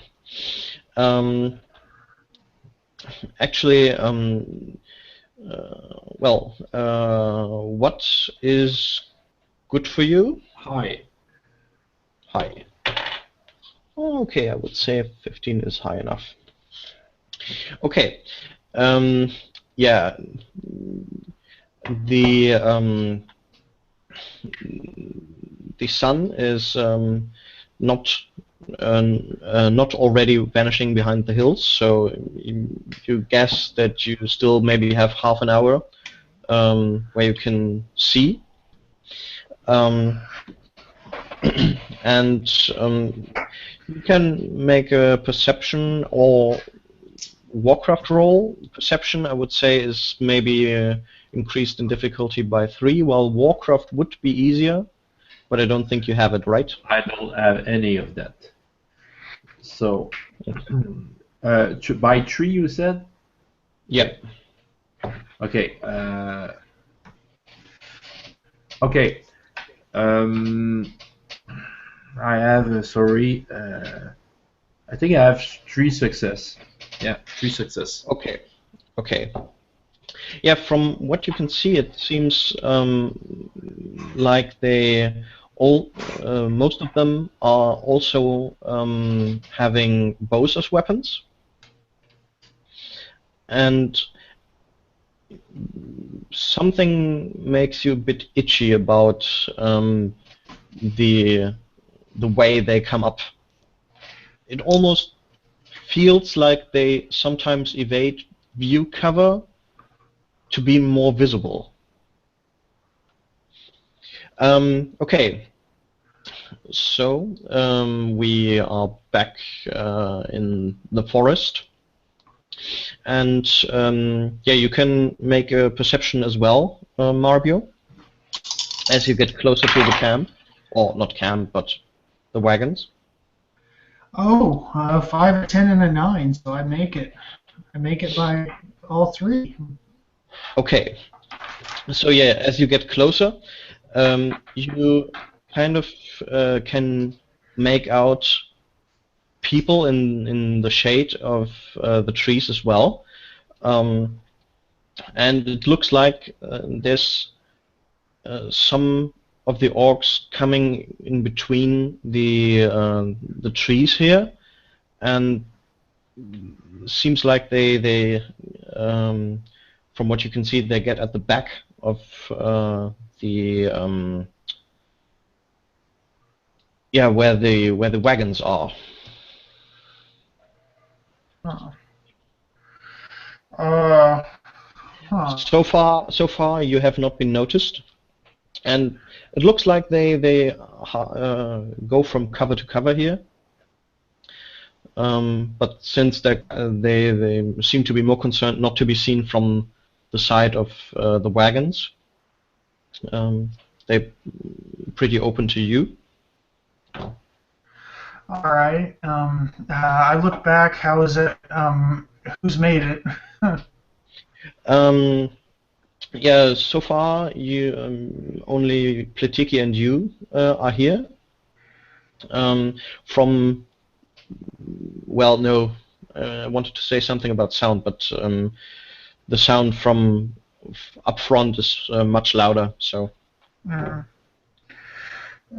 Actually, well, what is good for you? High. High. Okay, I would say 15 is high enough. Okay. Yeah. The sun is not already vanishing behind the hills, so you guess that you still maybe have half an hour where you can see. And you can make a perception or Warcraft roll. Perception, I would say, is maybe increased in difficulty by 3, while Warcraft would be easier, but I don't think you have it, right? I don't have any of that. So, by 3 you said? Yeah. Okay. Okay. I have, sorry, I think I have 3 success. Yeah, 3 success. Okay. Okay. Yeah, from what you can see, it seems like they all, most of them are also having bows as weapons, and something makes you a bit itchy about the way they come up. It almost feels like they sometimes evade view cover to be more visible. Okay, so we are back in the forest, and yeah, you can make a perception as well, Marbio, as you get closer to the camp, or not camp, but the wagons. Oh, 5, a 10, and a 9, so I make it. I make it by all three. Okay. So yeah, as you get closer, you kind of can make out people in the shade of the trees as well, and it looks like there's some of the orcs coming in between the trees here, and seems like they from what you can see, they get at the back of the yeah, where the wagons are. Oh. Huh. So far, you have not been noticed, and it looks like they go from cover to cover here. But since they seem to be more concerned not to be seen from the side of the wagons, they're pretty open to you. All right. I look back. How is it? Who's made it? Yeah, so far you only Pletiki and you are here. Well, no, I wanted to say something about sound, but the sound from up front is much louder. So.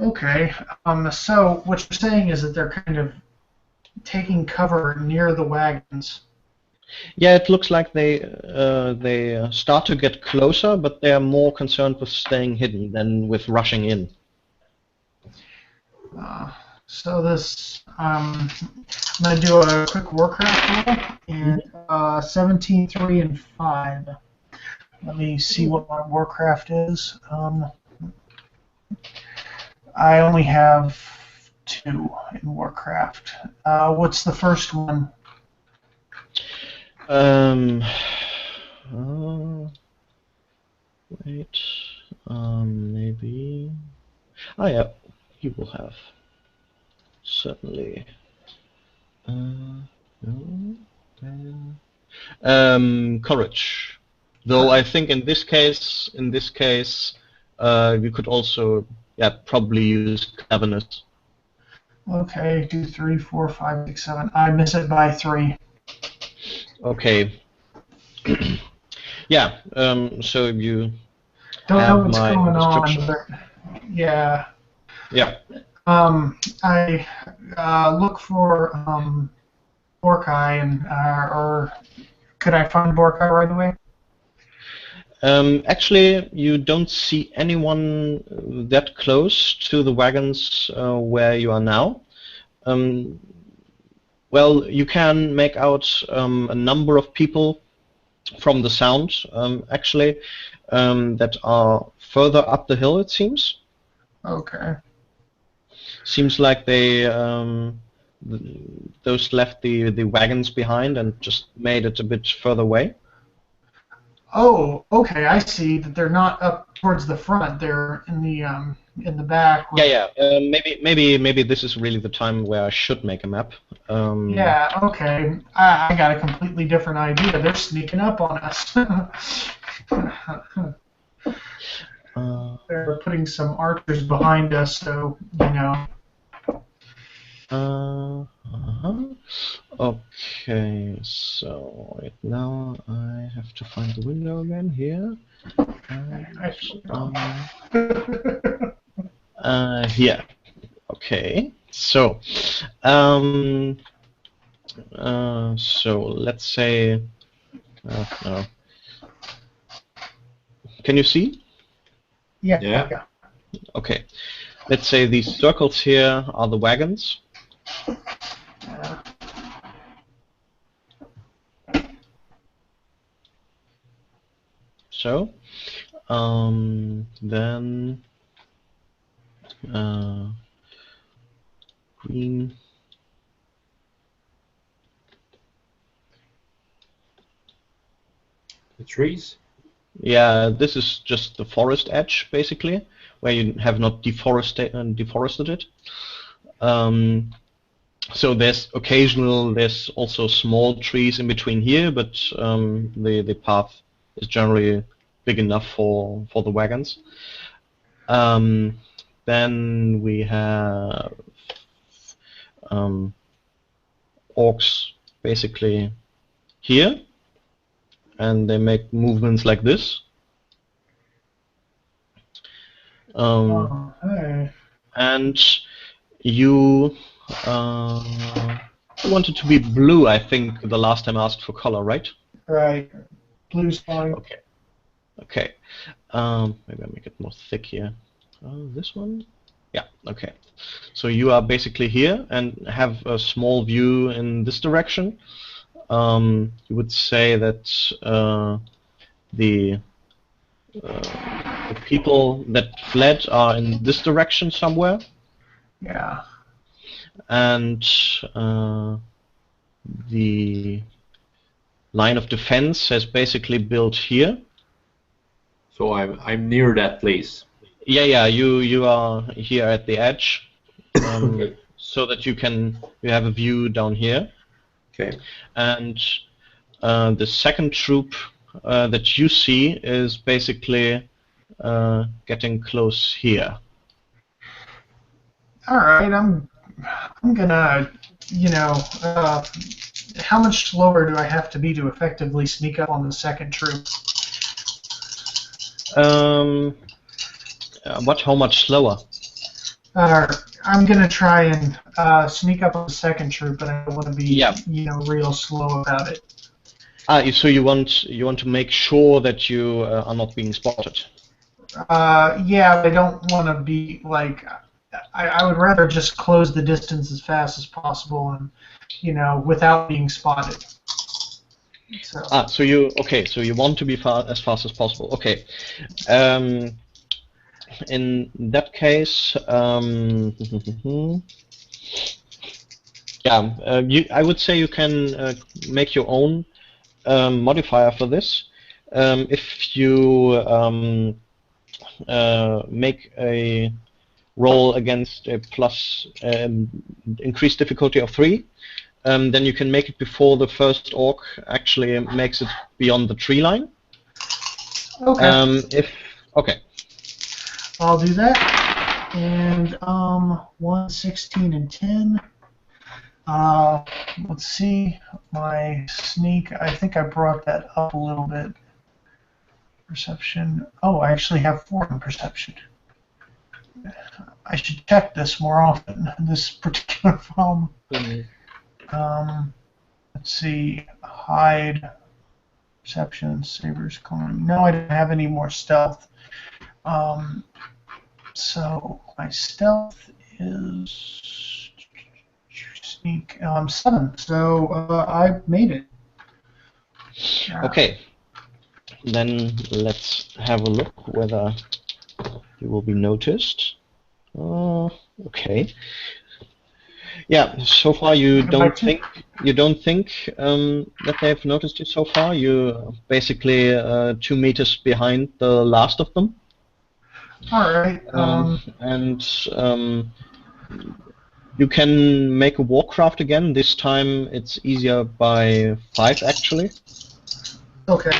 Okay. So what you're saying is that they're kind of taking cover near the wagons. Yeah, it looks like they start to get closer, but they are more concerned with staying hidden than with rushing in. So this, I'm gonna do a quick Warcraft roll, and 17, 3, and 5. Let me see what my Warcraft is. I only have 2 in Warcraft. What's the first one? Wait. Maybe. Oh yeah, you will have. Certainly. Courage. Though I think in this case, you could also, probably use cleverness. Okay, 2, 3, 4, 5, 6, 7. I miss it by 3. Okay. Yeah. So you don't have know what's my going description. on, but yeah. Yeah. I look for Borkai, and or could I find Borkai right away? Actually, you don't see anyone that close to the wagons where you are now. Well, you can make out a number of people from the sound, actually, that are further up the hill, it seems. Okay. Seems like they those left the wagons behind and just made it a bit further away. Oh, okay. I see that they're not up towards the front. They're in the back. Yeah. Maybe this is really the time where I should make a map. Yeah. Okay. I got a completely different idea. They're sneaking up on us. They're putting some archers behind us, so you know. Okay, so right now I have to find the window again here. Here. Okay. So, so let's say. No. Can you see? Yeah. Okay. Let's say these circles here are the wagons. So, then green. The trees? Yeah, this is just the forest edge, basically, where you have not deforested it. So there's also small trees in between here, but the path is generally big enough for the wagons. Then we have orcs basically here, and they make movements like this. Hey. And you wanted to be blue, I think, the last time I asked for color, right? Right. Blue's fine. Okay. Okay. Maybe I make it more thick here. This one? Yeah, okay. So you are basically here and have a small view in this direction. You would say that the people that fled are in this direction somewhere. Yeah. And the line of defense has basically built here. So I'm near that place. Yeah, you are here at the edge, Okay. so that you have a view down here. Okay. And the second troop that you see is basically getting close here. All right. I'm gonna, how much slower do I have to be to effectively sneak up on the second troop? How much slower? I'm gonna try and sneak up on the second troop, but I don't want to be, real slow about it. So you want to make sure that you are not being spotted. Yeah, I don't want to be like. I would rather just close the distance as fast as possible, and without being spotted. So you want to be as fast as possible. Okay. In that case, I would say you can make your own modifier for this. If you make a roll against a plus increased difficulty of 3, then you can make it before the first orc actually makes it beyond the tree line. Okay. Okay. I'll do that. And 1, 16, and 10. Let's see. My sneak, I think I brought that up a little bit. Perception. Oh, I actually have 4 in perception. I should check this more often, this particular problem. Let's see. Hide. Perception. Sabers. Climb. No, I don't have any more stealth. So my stealth is sneak 7. So I made it. Okay. Then let's have a look whether you will be noticed. Okay. Yeah. So far you don't think that they've noticed you so far. You're basically 2 meters behind the last of them. All right. And you can make a warcraft again. This time it's easier by 5 actually. Okay.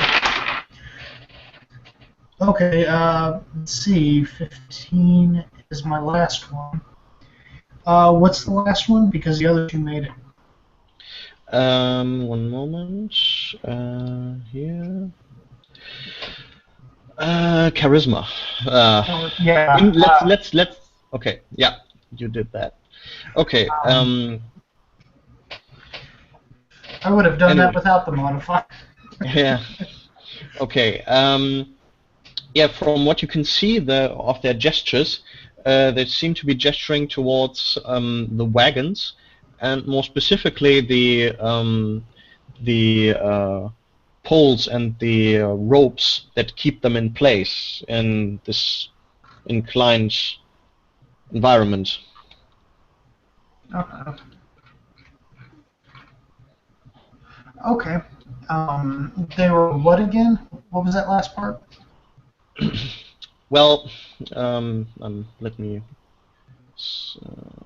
Okay. Let's see. 15 is my last one. What's the last one? Because the other 2 made it. One moment. Here. Charisma. Yeah. Let's. Okay. Yeah, you did that. Okay. I would have done that without the modifier. Yeah. Okay. Yeah. From what you can see of their gestures, they seem to be gesturing towards the wagons, and more specifically the poles and the ropes that keep them in place in this inclined environment. Okay. Okay. They were what again? What was that last part? Well, let me.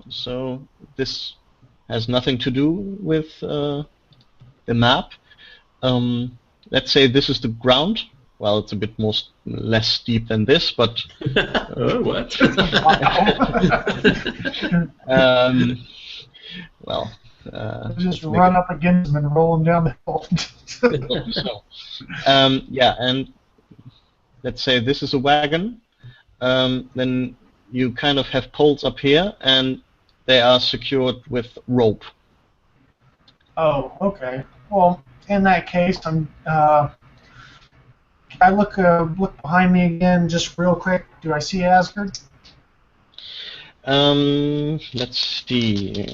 So this has nothing to do with the map. Let's say this is the ground. Well, it's a bit less steep than this, but What? well, just run up against them and roll them down the hill. so, yeah, and let's say this is a wagon. Then you kind of have poles up here, and they are secured with rope. Oh, okay. Well, in that case, can I look behind me again, just real quick? Do I see Asgard? Let's see.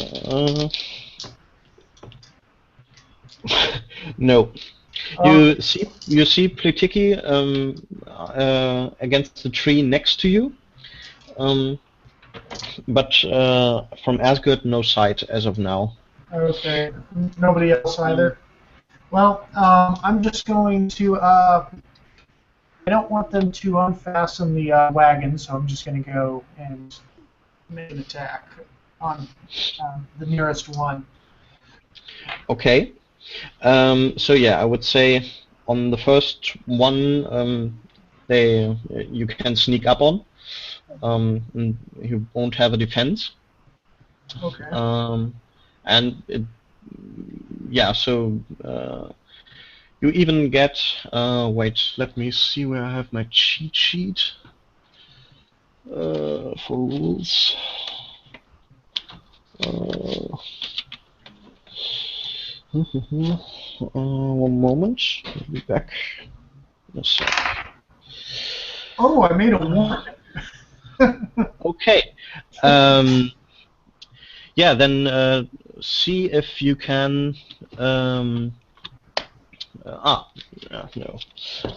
No. You see Plitiki against the tree next to you, but from Asgard, no sight as of now. Okay. Nobody else either. Well, I'm just going to. I don't want them to unfasten the wagon, so I'm just going to go and make an attack on the nearest one. Okay. So yeah, I would say on the first one, you can sneak up on. And you won't have a defense. Okay. And so you even get. Wait, let me see where I have my cheat sheet for rules. One moment. I'll be back in a sec. Oh, I made a 1. Okay. Yeah, then see if you can. No.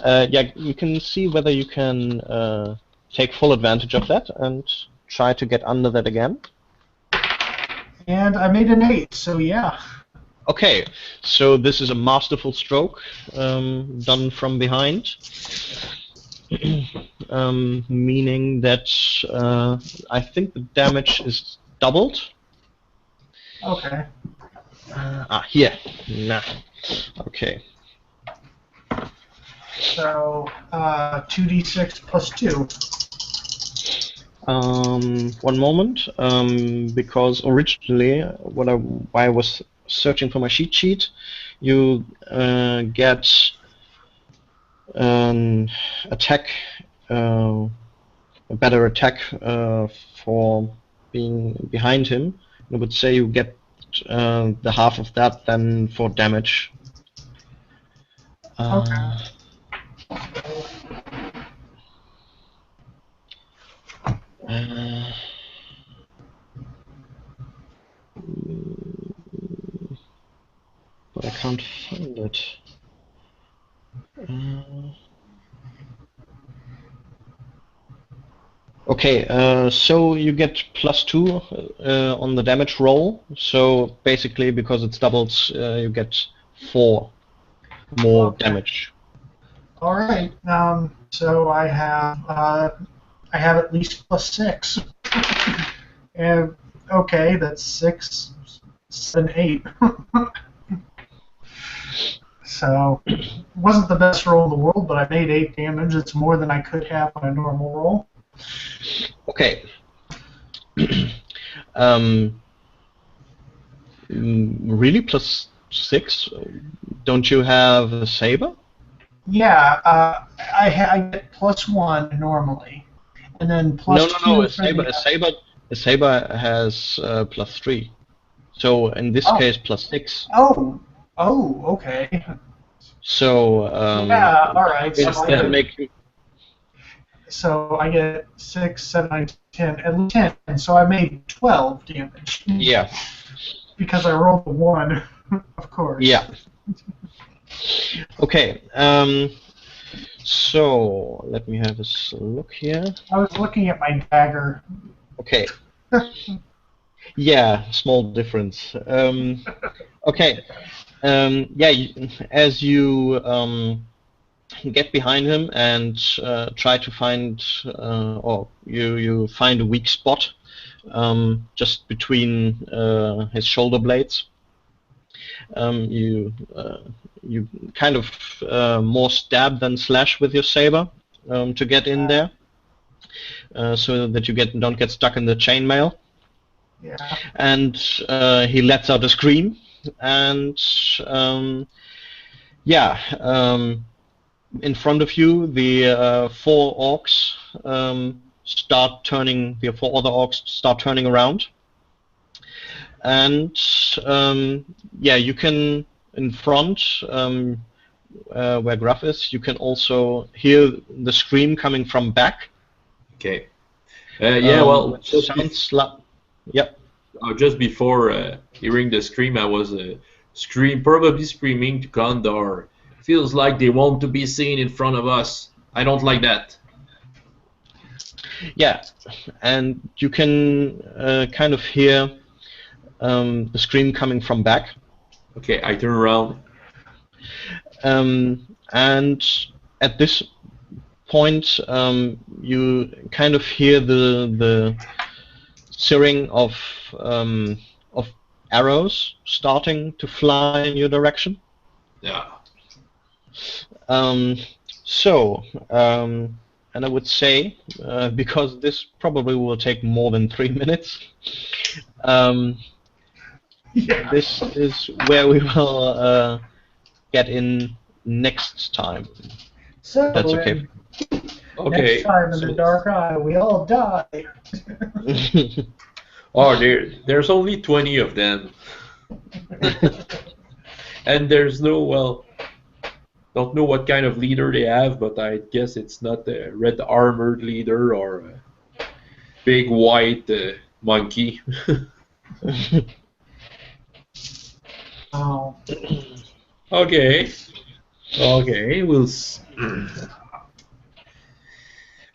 Yeah, you can see whether you can take full advantage of that and try to get under that again. And I made an 8, so yeah. Okay, so this is a masterful stroke done from behind. Meaning that I think the damage is doubled. Okay. Here. Nah. Okay. So 2d6 plus 2. One moment. Because originally, why I was searching for my cheat sheet, you get an attack, a better attack for being behind him. I would say you get the half of that then for damage. Okay. But I can't find it. Okay, so you get +2 on the damage roll. So basically, because it's doubled, you get 4 more damage. All right. So I have at least +6. And okay, that's 6, 7, 8. So it wasn't the best roll in the world, but I made 8 damage. It's more than I could have on a normal roll. Okay. Really, +6? Don't you have a saber? Yeah, I get +1 normally, and then +2. No. A saber has +3. So in this case, +6. Oh, okay. So Yeah, all right. So I get 6, 7, 9, 10, at least 10. So I made 12 damage. Yeah. Because I rolled a 1, of course. Yeah. Okay. So let me have a look here. I was looking at my dagger. Okay. Yeah, small difference. Okay. Yeah, as you get behind him and try to find, or you find a weak spot just between his shoulder blades. You kind of more stab than slash with your saber to get in there, so that you don't get stuck in the chainmail. Yeah. And he lets out a scream, and in front of you, the four orcs start turning. The four other orcs start turning around, and you can in front where Gruff is. You can also hear the scream coming from back. Okay. Well, which sounds like. Yep. Just before hearing the scream, I was probably screaming to Condor. Feels like they want to be seen in front of us. I don't like that. Yeah, and you can kind of hear the scream coming from back. Okay, I turn around. And at this point, you kind of hear the searing of arrows starting to fly in your direction. Yeah. And I would say, because this probably will take more than 3 minutes, this is where we will get in next time. So that's okay. Okay. Next time in the Dark Eye, we all die. Oh, there's only 20 of them. And there's no, don't know what kind of leader they have, but I guess it's not a red armored leader or a big white monkey. Oh. Okay,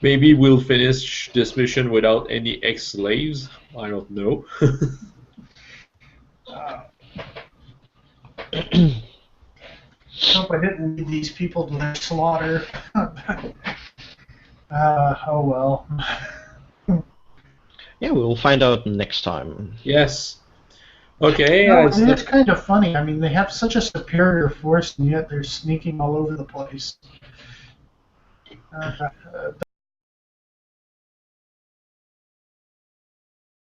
maybe we'll finish this mission without any ex-slaves. I don't know. Hope I didn't lead these people to their slaughter. Oh well. Yeah, we'll find out next time. Yes. Okay. No, it's kind of funny. I mean, they have such a superior force, and yet they're sneaking all over the place.